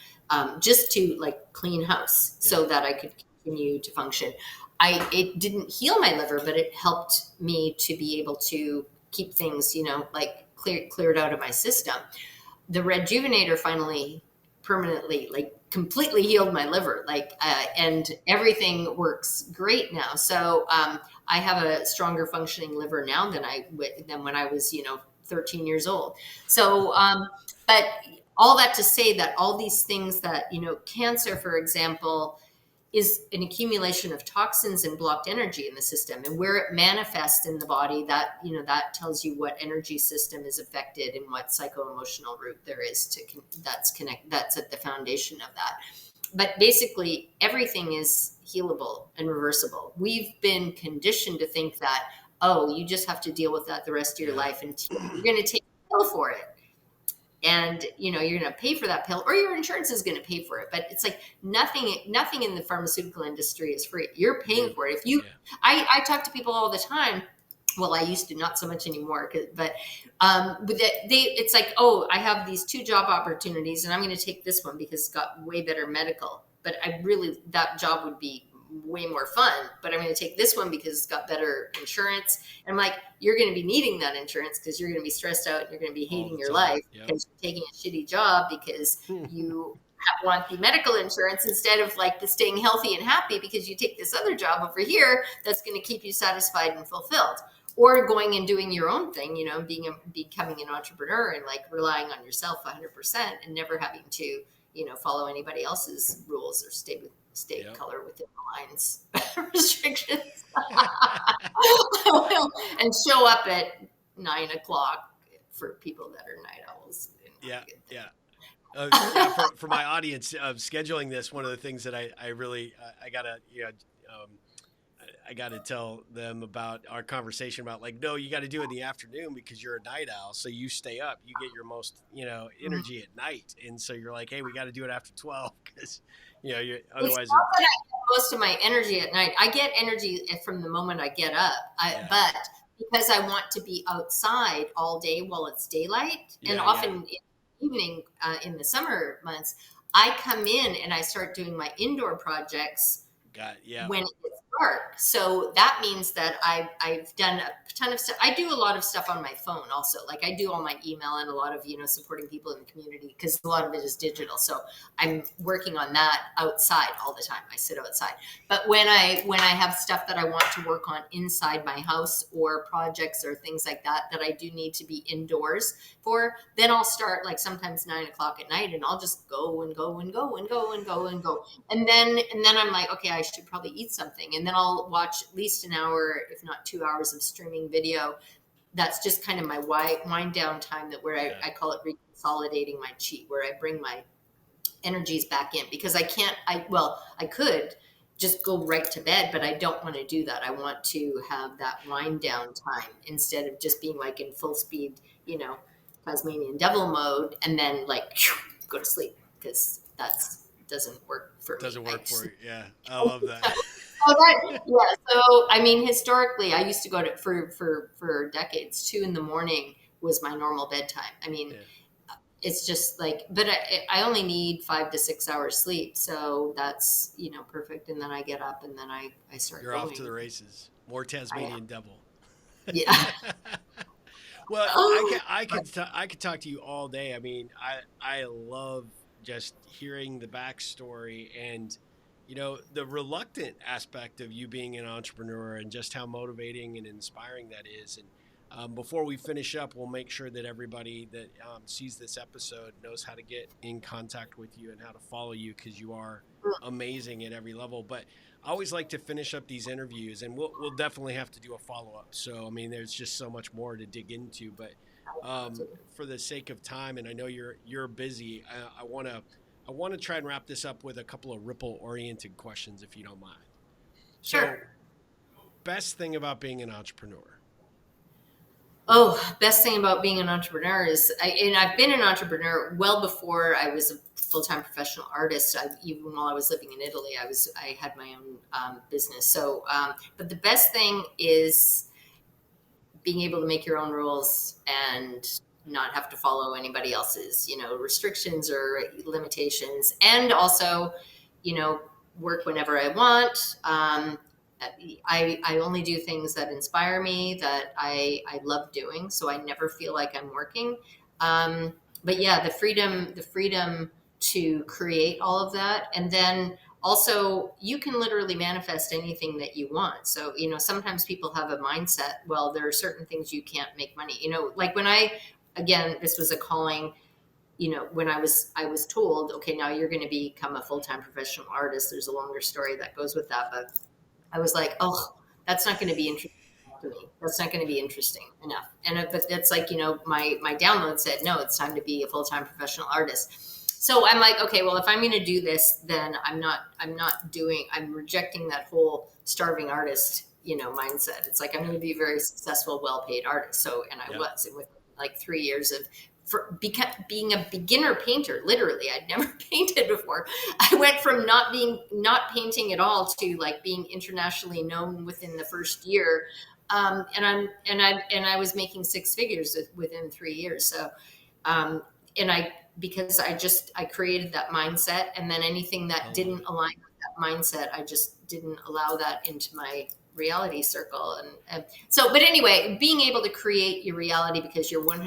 just to like clean house so that I could continue to function. It didn't heal my liver, but it helped me to be able to keep things, like cleared out of my system. The REDjuvenator finally permanently, like completely healed my liver, and everything works great now. So I have a stronger functioning liver now than when I was, 13 years old. So, but all that to say that all these things that, cancer, for example, is an accumulation of toxins and blocked energy in the system, and where it manifests in the body, that, that tells you what energy system is affected and what psycho-emotional root there is that's at the foundation of that. But basically everything is healable and reversible. We've been conditioned to think that, oh, you just have to deal with that the rest of your life, and you're going to take a pill for it. And, you're going to pay for that pill, or your insurance is going to pay for it. But it's like nothing in the pharmaceutical industry is free. You're paying for it. I talk to people all the time. Well, I used to, not so much anymore, but it's like, oh, I have these 2 job opportunities, and I'm going to take this one because it's got way better medical. But that job would be way more fun, but I'm going to take this one because it's got better insurance. And I'm like, you're going to be needing that insurance because you're going to be stressed out and you're going to be hating your life because you're taking a shitty job because you want the medical insurance instead of like the staying healthy and happy because you take this other job over here that's going to keep you satisfied and fulfilled. Or going and doing your own thing, becoming an entrepreneur and like relying on yourself 100% and never having to, follow anybody else's rules or stay color within the lines restrictions and show up at 9:00 for people that are night owls. For my audience, scheduling this, one of the things that I really I gotta tell them about our conversation about, like, no, you got to do it in the afternoon because you're a night owl, so you stay up, you get your most energy at night, and so you're like, hey, we got to do it after 12 because you're otherwise. It's not that I get most of my energy at night. I get energy from the moment I get up, but because I want to be outside all day while it's daylight, and often in the evening in the summer months, I come in and I start doing my indoor projects when it gets dark. So that means that I've done a ton of stuff. I do a lot of stuff on my phone also. Like I do all my email and a lot of, supporting people in the community because a lot of it is digital. So I'm working on that outside all the time. I sit outside. But when I have stuff that I want to work on inside my house or projects or things like that I do need to be indoors for, then I'll start like sometimes 9:00 at night and I'll just go and go and go and go and go and go. And then I'm like, okay, I should probably eat something. And then I'll watch at least an hour, if not 2 hours of streaming video. That's just kind of my wind down time, that where Yeah. I call it reconsolidating my chi, where I bring my energies back in, because I could just go right to bed, but I don't want to do that. I want to have that wind down time instead of just being like in full speed, Tasmanian devil mode, and then like go to sleep, because that's doesn't work for me. Doesn't work for you. Yeah. I love that. So I mean, historically, I used to go to for decades. 2 a.m. was my normal bedtime. I mean, Yeah. it's just like, but I only need 5 to 6 hours sleep, so that's perfect. And then I get up and then I start You're off to the going. races. More I am. Tasmanian devil. Yeah. Well, Oh, I could talk to you all day. I mean, I love just hearing the backstory and the reluctant aspect of you being an entrepreneur and just how motivating and inspiring that is. And before we finish up, we'll make sure that everybody that sees this episode knows how to get in contact with you and how to follow you, because you are amazing at every level. But I always like to finish up these interviews, and we'll definitely have to do a follow up. So I mean, there's just so much more to dig into. But for the sake of time, and I know you're busy, I want to try and wrap this up with a couple of ripple oriented questions, if you don't mind. So, sure. best thing about being an entrepreneur? Oh, best thing about being an entrepreneur is, and I've been an entrepreneur well before I was a full-time professional artist. Even while I was living in Italy, I had my own business. So, but the best thing is being able to make your own rules and not have to follow anybody else's, restrictions or limitations, and also, you know, work whenever I want. I only do things that inspire me, that I love doing, so I never feel like I'm working. But yeah, the freedom to create all of that, and then also you can literally manifest anything that you want. So sometimes people have a mindset, well, there are certain things you can't make money, like when again, this was a calling. When I was told, okay, now you're going to become a full-time professional artist. There's a longer story that goes with that, but I was like, oh, that's not going to be interesting to me. That's not going to be interesting enough. But that's like, my download said, no, it's time to be a full-time professional artist. So I'm like, okay, well, if I'm going to do this, then I'm rejecting that whole starving artist, mindset. It's like, I'm going to be a very successful, well-paid artist. So, and I Yep. was, and with like 3 years of, being a beginner painter, literally, I'd never painted before. I went from not painting at all to like being internationally known within the first year, and I was making six figures within 3 years. So, um, and because I created that mindset, and then anything I that love didn't it. align with that mindset, I just didn't allow that into my reality circle. And so, but anyway, being able to create your reality because you're 100%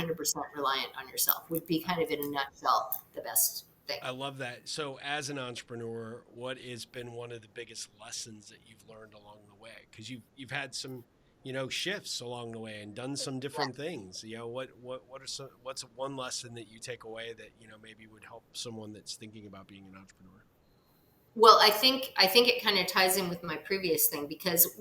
reliant on yourself would be kind of in a nutshell the best thing. I love that. So, as an entrepreneur, what has been one of the biggest lessons that you've learned along the way? Because you've had some, shifts along the way and done some different things. What's one lesson that you take away that maybe would help someone that's thinking about being an entrepreneur? Well, I think it kind of ties in with my previous thing, because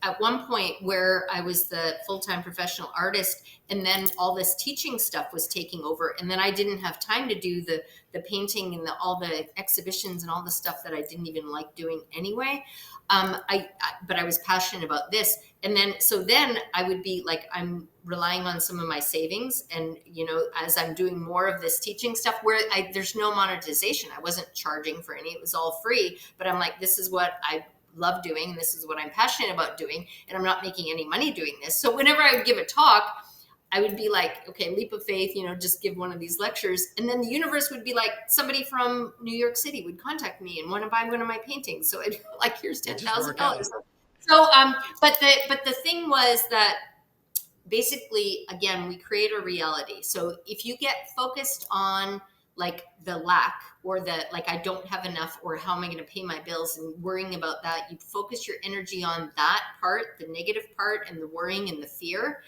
at one point where I was the full-time professional artist, and then all this teaching stuff was taking over, and then I didn't have time to do the painting and all the exhibitions and all the stuff that I didn't even like doing anyway. But I was passionate about this, and then I would be like, I'm relying on some of my savings, and as I'm doing more of this teaching stuff where there's no monetization, I wasn't charging for any, it was all free, but I'm like, this is what I love doing, and this is what I'm passionate about doing, and I'm not making any money doing this. So whenever I would give a talk, I would be like, okay, leap of faith, just give one of these lectures. And then the universe would be like, somebody from New York City would contact me and want to buy one of my paintings. So I'd like, here's It ten just thousand work out. dollars. So, but the thing was that basically, again, we create a reality. So if you get focused on like the lack, or the like, I don't have enough, or how am I going to pay my bills, and worrying about that, you focus your energy on that part, the negative part, and the worrying and the fear,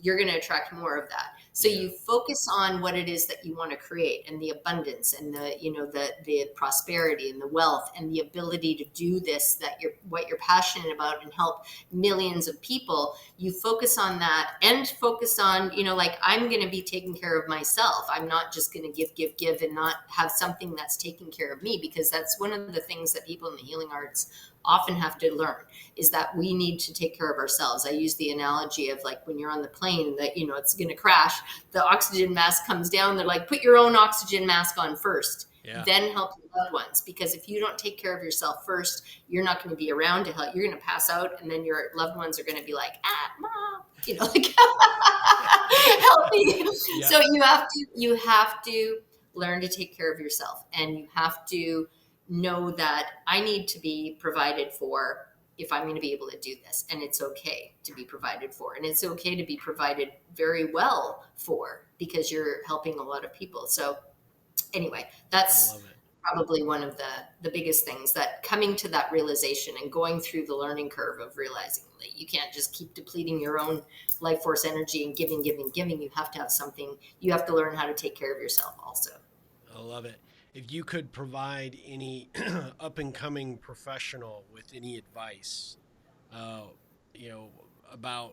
you're going to attract more of that. So you focus on what it is that you want to create, and the abundance, and the prosperity and the wealth and the ability to do this, that you're what you're passionate about, and help millions of people. You focus on that, and focus on, like, I'm going to be taking care of myself. I'm not just going to give and not have something that's taking care of me, because that's one of the things that people in the healing arts often have to learn, is that we need to take care of ourselves. I use the analogy of, like, when you're on the plane that, it's going to crash, the oxygen mask comes down. They're like, put your own oxygen mask on first, then help your loved ones. Because if you don't take care of yourself first, you're not going to be around to help. You're going to pass out, and then your loved ones are going to be like, mom, like, help me. Yeah. So you have to learn to take care of yourself, and you have to know that I need to be provided for if I'm going to be able to do this. And it's okay to be provided for. And it's okay to be provided very well for, because you're helping a lot of people. So anyway, that's probably one of the biggest things, that coming to that realization and going through the learning curve of realizing that you can't just keep depleting your own life force energy and giving. You have to have something. You have to learn how to take care of yourself also. I love it. If you could provide any up and coming professional with any advice, about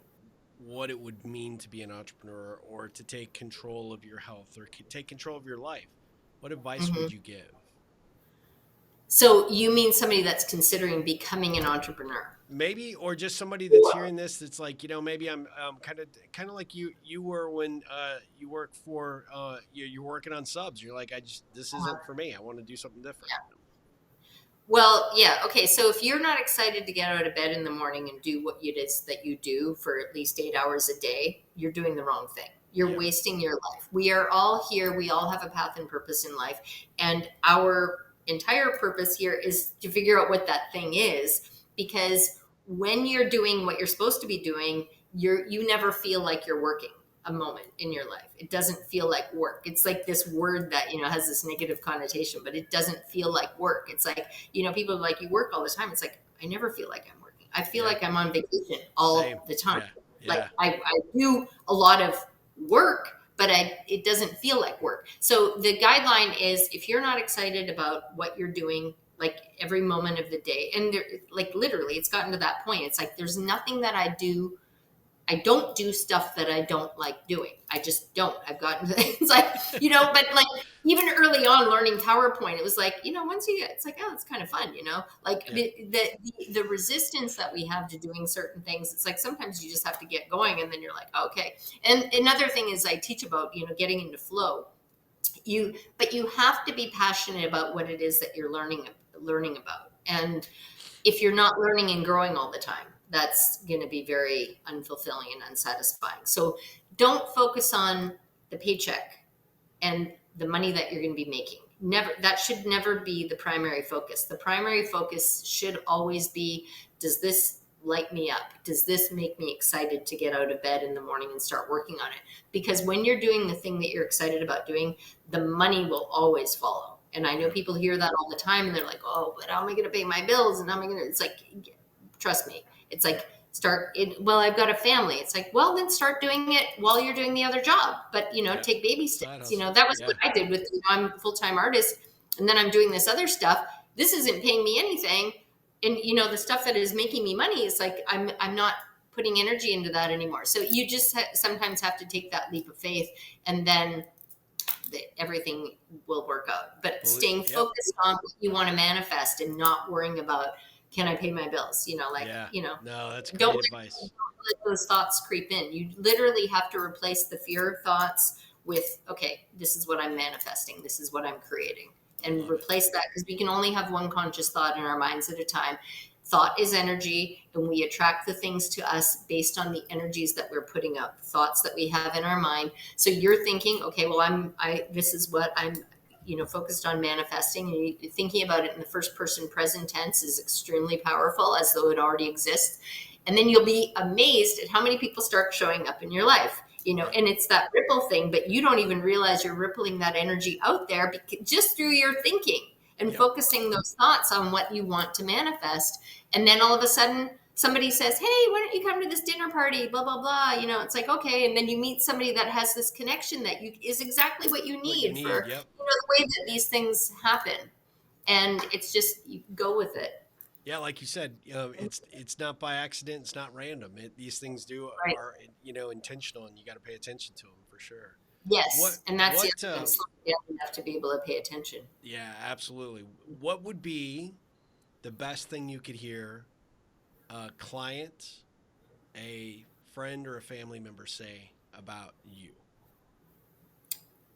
what it would mean to be an entrepreneur, or to take control of your health, or take control of your life, what advice would you give? So you mean somebody that's considering becoming an entrepreneur? Maybe, or just somebody that's hearing this, that's like, maybe I'm kind of like you were when you work for you're working on subs. You're like, this isn't for me. I want to do something different. Yeah. Well, yeah. Okay. So if you're not excited to get out of bed in the morning and do what it is that you do for at least 8 hours a day, you're doing the wrong thing. You're wasting your life. We are all here. We all have a path and purpose in life. And our entire purpose here is to figure out what that thing is, because when you're doing what you're supposed to be doing, you never feel like you're working a moment in your life. It doesn't feel like work. It's like this word that, has this negative connotation, but it doesn't feel like work. It's like, people are like, you work all the time. It's like, I never feel like I'm working. I feel like I'm on vacation all the time. Like I do a lot of work, but it doesn't feel like work. So the guideline is, if you're not excited about what you're doing, like every moment of the day, and like literally it's gotten to that point. It's like, there's nothing that I don't do stuff that I don't like doing. I just don't. I've gotten to, it's like, but like even early on learning PowerPoint, it was like, once you get, it's like, oh, it's kind of fun, like the resistance that we have to doing certain things. It's like, sometimes you just have to get going, and then you're like, okay. And another thing is, I teach about, getting into flow. But you have to be passionate about what it is that you're learning about. And if you're not learning and growing all the time, that's going to be very unfulfilling and unsatisfying. So don't focus on the paycheck and the money that you're going to be making. That should never be the primary focus. The primary focus should always be, does this light me up? Does this make me excited to get out of bed in the morning and start working on it? Because when you're doing the thing that you're excited about doing, the money will always follow. And I know people hear that all the time, and they're like, oh, but how am I going to pay my bills? And how am I going to, it's like, trust me. It's like, well, I've got a family. It's like, well, then start doing it while you're doing the other job. But, take baby steps. That was what I did with, I'm a full-time artist, and then I'm doing this other stuff. This isn't paying me anything. And, the stuff that is making me money, is like, I'm not putting energy into that anymore. So you just sometimes have to take that leap of faith, and then everything will work out. But staying focused on what you want to manifest, and not worrying about, can I pay my bills? No, that's great advice. Don't let those thoughts creep in. You literally have to replace the fear thoughts with, okay, this is what I'm manifesting. This is what I'm creating. And replace that, because we can only have one conscious thought in our minds at a time. Thought is energy, and we attract the things to us based on the energies that we're putting out, thoughts that we have in our mind. So you're thinking, okay, well, this is what I'm, focused on manifesting, and thinking about it in the first person present tense is extremely powerful, as though it already exists. And then you'll be amazed at how many people start showing up in your life. And it's that ripple thing, but you don't even realize you're rippling that energy out there just through your thinking and focusing those thoughts on what you want to manifest. And then all of a sudden, somebody says, hey, why don't you come to this dinner party, blah blah blah, you know, it's like, okay, and then you meet somebody that has this connection that is exactly what you What you need need. for, Yep. you know, the way that these things happen. And it's just, you go with it. Yeah, like you said, it's not by accident. It's not random. These things Right. are intentional, and you got to pay attention to them for sure. What Yes, and that's the what? other thing. So you have to be able to pay attention. Yeah, absolutely. What would be the best thing you could hear a client, a friend, or a family member say about you?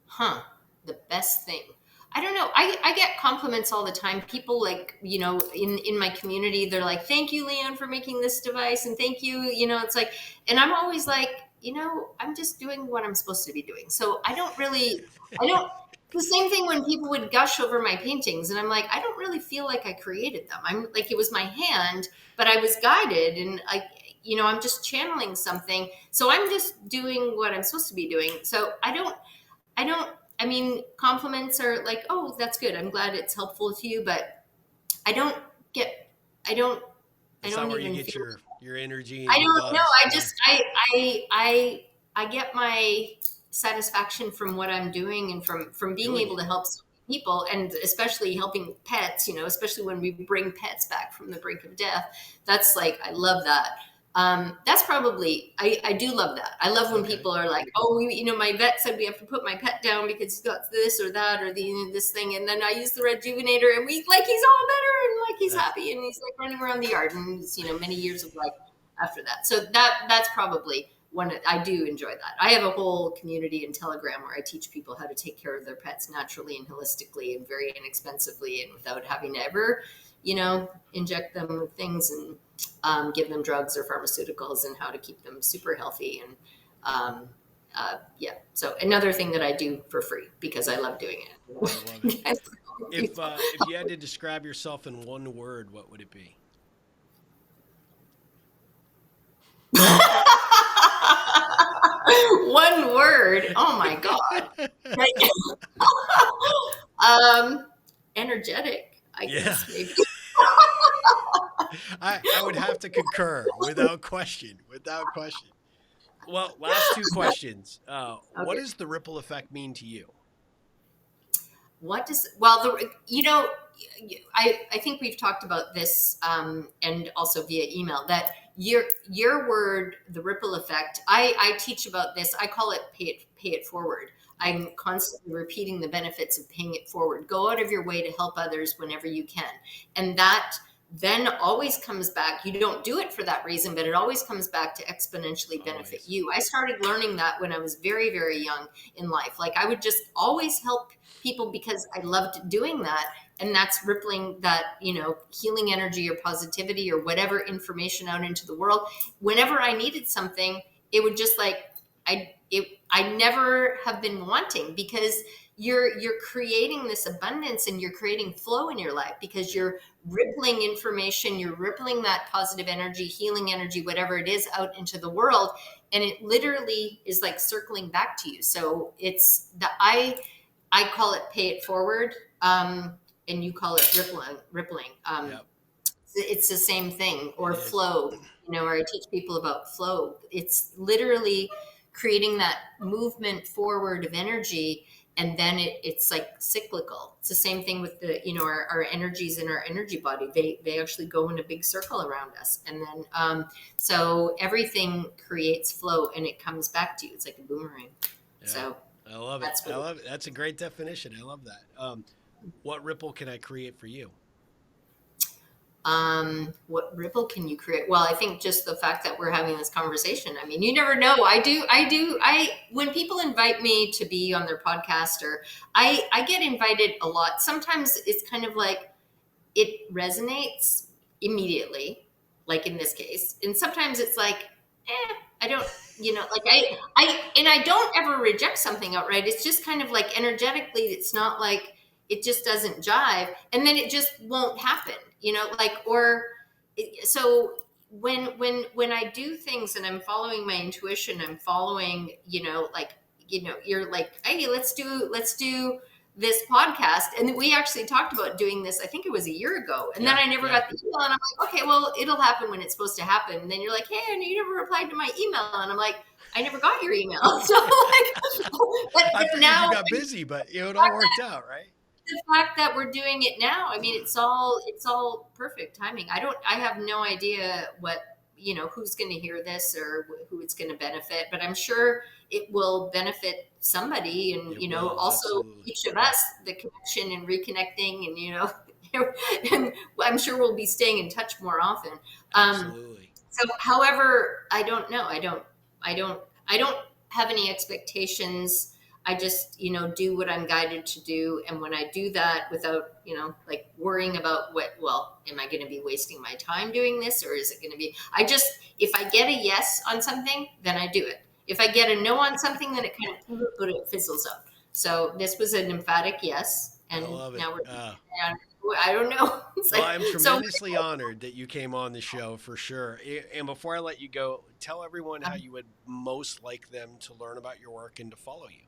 Huh. The best thing. I don't know. I get compliments all the time. People, like, you know, in my community, they're like, thank you, Leanne, for making this device. And thank you, you know, it's like, and I'm always like, you know, I'm just doing what I'm supposed to be doing. So I don't, the same thing when people would gush over my paintings. And I'm like, I don't really feel like I created them. I'm like, it was my hand, but I was guided, and you know, I'm just channeling something. So I'm just doing what I'm supposed to be doing. So I don't, I mean, compliments are like, oh, that's good. I'm glad it's helpful to you, but I don't get, I don't, I That's not don't where you even get feel, your energy I and your don't know. buzz. I Yeah. just, I get my satisfaction from what I'm doing, and from being Doing able it. to help so many people, and especially helping pets, you know, especially when we bring pets back from the brink of death. That's like, I love that. That's probably, I do love that. I love when Okay. people are like, oh, you know, my vet said we have to put my pet down because he's got this or that or this thing. And then I use the REDjuvenator, and he's all better, and like he's That's happy, and he's like running around the yard, and it's, you know, many years of life after that. So that's probably one. I do enjoy that. I have a whole community in Telegram where I teach people how to take care of their pets naturally and holistically and very inexpensively, and without having to ever, you know, inject them with things, and give them drugs or pharmaceuticals, and how to keep them super healthy. And yeah, so another thing that I do for free because I love doing I love it. it. If you had to describe yourself in one word, what would it be? One word. Oh my god. um, energetic, I Yeah. guess, maybe. I would have to concur without question. Without question. Well, last two questions. What Okay. does the ripple effect mean to you? What does, well, the, you know, I think we've talked about this, and also via email, that your word, the ripple effect. I teach about this. I call it pay it forward. I'm constantly repeating the benefits of paying it forward. Go out of your way to help others whenever you can, and that then always comes back. You don't do it for that reason, but it always comes back to exponentially benefit Always. you. I started learning that when I was very, very young in life. Like, I would just always help people because I loved doing that. And that's rippling that, you know, healing energy or positivity or whatever information out into the world. Whenever I needed something, it would just like, I never have been wanting, because you're creating this abundance, and you're creating flow in your life because Yep. you're rippling information, you're rippling that positive energy, healing energy, whatever it is, out into the world. And it literally is like circling back to you. So it's the, I call it pay it forward, and you call it rippling. Yep. It's the same thing. It Or is. flow, you know, or I teach people about flow. It's literally creating that movement forward of energy, and then it's like cyclical. It's the same thing with the, you know, our energies in our energy body. They actually go in a big circle around us, and then so everything creates flow, and it comes back to you. It's like a boomerang. Yeah. So I love it. that's I what. love it. That's a great definition. I love that. What ripple can I create for you? What ripple can you create? Well, I think just the fact that we're having this conversation, I mean, you never know. When people invite me to be on their podcast, or I get invited a lot. Sometimes it's kind of like, it resonates immediately, like in this case. And sometimes it's like, I don't, you know, like and I don't ever reject something outright. It's just kind of like energetically, it's not like, it just doesn't jive. And then it just won't happen, you know, like, or so when I do things and I'm following my intuition, I'm following, you know, like, you know, you're like, hey, let's do this podcast, and we actually talked about doing this, I think it was a year ago, and then I never got the email, and I'm like, okay, well, it'll happen when it's supposed to happen. And then you're like, hey, and you never replied to my email, and I'm like, I never got your email. So like, I figured now you got busy, but it all worked out, right? the fact that we're doing it now, I mean, it's all perfect timing. I have no idea what, who's going to hear this or who it's going to benefit, but I'm sure it will benefit somebody. And, also absolutely. Each of us, the connection and reconnecting and, and I'm sure we'll be staying in touch more often. Absolutely. So, however, I don't know. I don't have any expectations. I just, do what I'm guided to do. And when I do that without, like worrying about am I going to be wasting my time doing this, or is it going to be, if I get a yes on something, then I do it. If I get a no on something, then it kind of fizzles out. So this was an emphatic yes. And I love it. Now I don't know. Well, I'm tremendously honored that you came on the show for sure. And before I let you go, tell everyone how you would most like them to learn about your work and to follow you.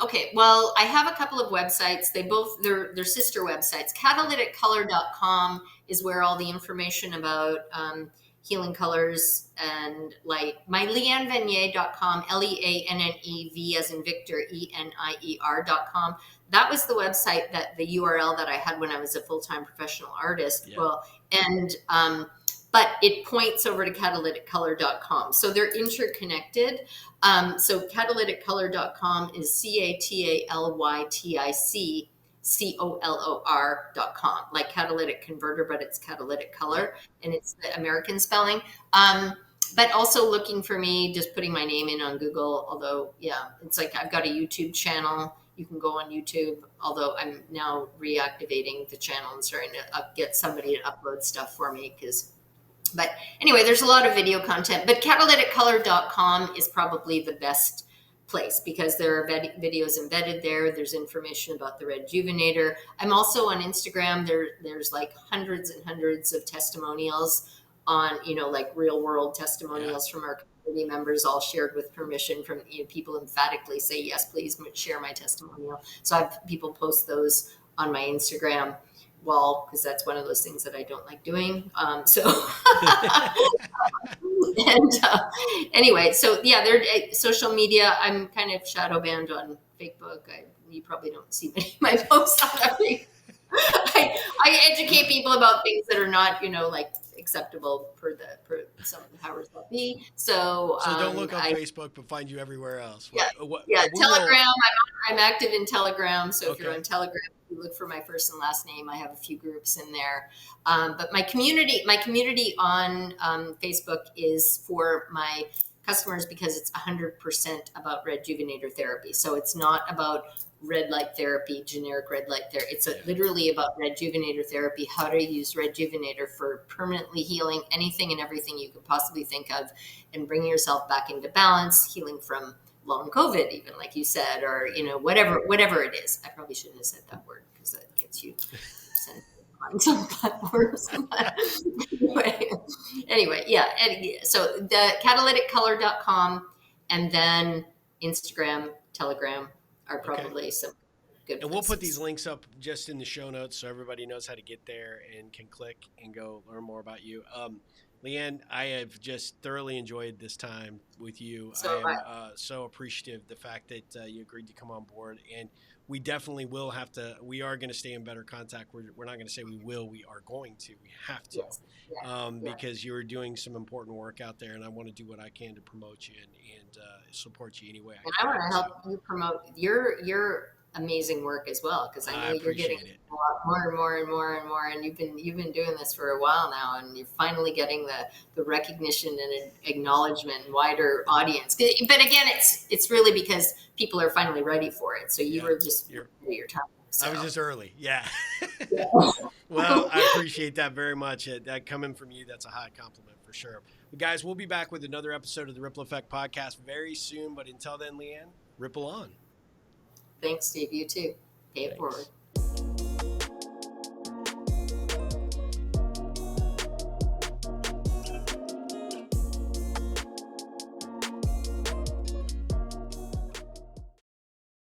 Okay. Well, I have a couple of websites. They're sister websites. Catalyticcolor.com is where all the information about healing colors and light. My LeanneVenier.com, LeAnneV as in Victor, ENIER.com. That was the website the URL that I had when I was a full-time professional artist. Yeah. Well, and but it points over to catalyticcolor.com. So they're interconnected. So catalyticcolor.com is CATALYTICCOLOR.com, like catalytic converter, but it's catalytic color, and it's the American spelling. But also looking for me, just putting my name in on Google, although, it's like I've got a YouTube channel. You can go on YouTube, although I'm now reactivating the channel and starting to get somebody to upload stuff for me but anyway, there's a lot of video content, but catalyticcolor.com is probably the best place because there are videos embedded there. There's information about the REDjuvenator. I'm also on Instagram. There's like hundreds and hundreds of testimonials on, like real world testimonials from our community members, all shared with permission from people emphatically say, yes, please share my testimonial. So I have people post those on my Instagram. Well, because that's one of those things that I don't like doing. Anyway, so they're social media. I'm kind of shadow banned on Facebook. You probably don't see many of my posts on there. I educate people about things that are not, like acceptable per some of the powers that be. So don't look on Facebook, but find you everywhere else. Telegram. I'm active in Telegram. So if you're on Telegram, you look for my first and last name. I have a few groups in there. But my community on Facebook is for my customers because it's 100% about REDjuvenator therapy. So it's not about red light therapy, generic red light therapy. It's literally about REDjuvenator therapy, how to use REDjuvenator for permanently healing anything and everything you could possibly think of and bringing yourself back into balance, healing from long COVID, even like you said, or, whatever it is. I probably shouldn't have said that word because that gets you sent on some platforms. anyway, so the catalyticcolor.com and then Instagram, Telegram are probably some good places. And we'll put these links up just in the show notes so everybody knows how to get there and can click and go learn more about you. Leanne, I have just thoroughly enjoyed this time with you. I am so appreciative of the fact that you agreed to come on board. And we definitely will have to, we are going to stay in better contact. We're not going to say we will, we are going to, we have to, because you're doing some important work out there and I want to do what I can to promote you and support you anyway. And I want to help you promote your amazing work as well, because I know you're getting a lot more and more and more and more, and you've been doing this for a while now, and you're finally getting the recognition and acknowledgement and wider audience. But again, it's really because people are finally ready for it. So you were just your time. So. I was just early. Yeah. Well, I appreciate that very much. That coming from you, that's a high compliment for sure. But guys, we'll be back with another episode of the Ripple Effect podcast very soon. But until then, Leanne, ripple on. Thanks, Steve. You too. Pay it forward.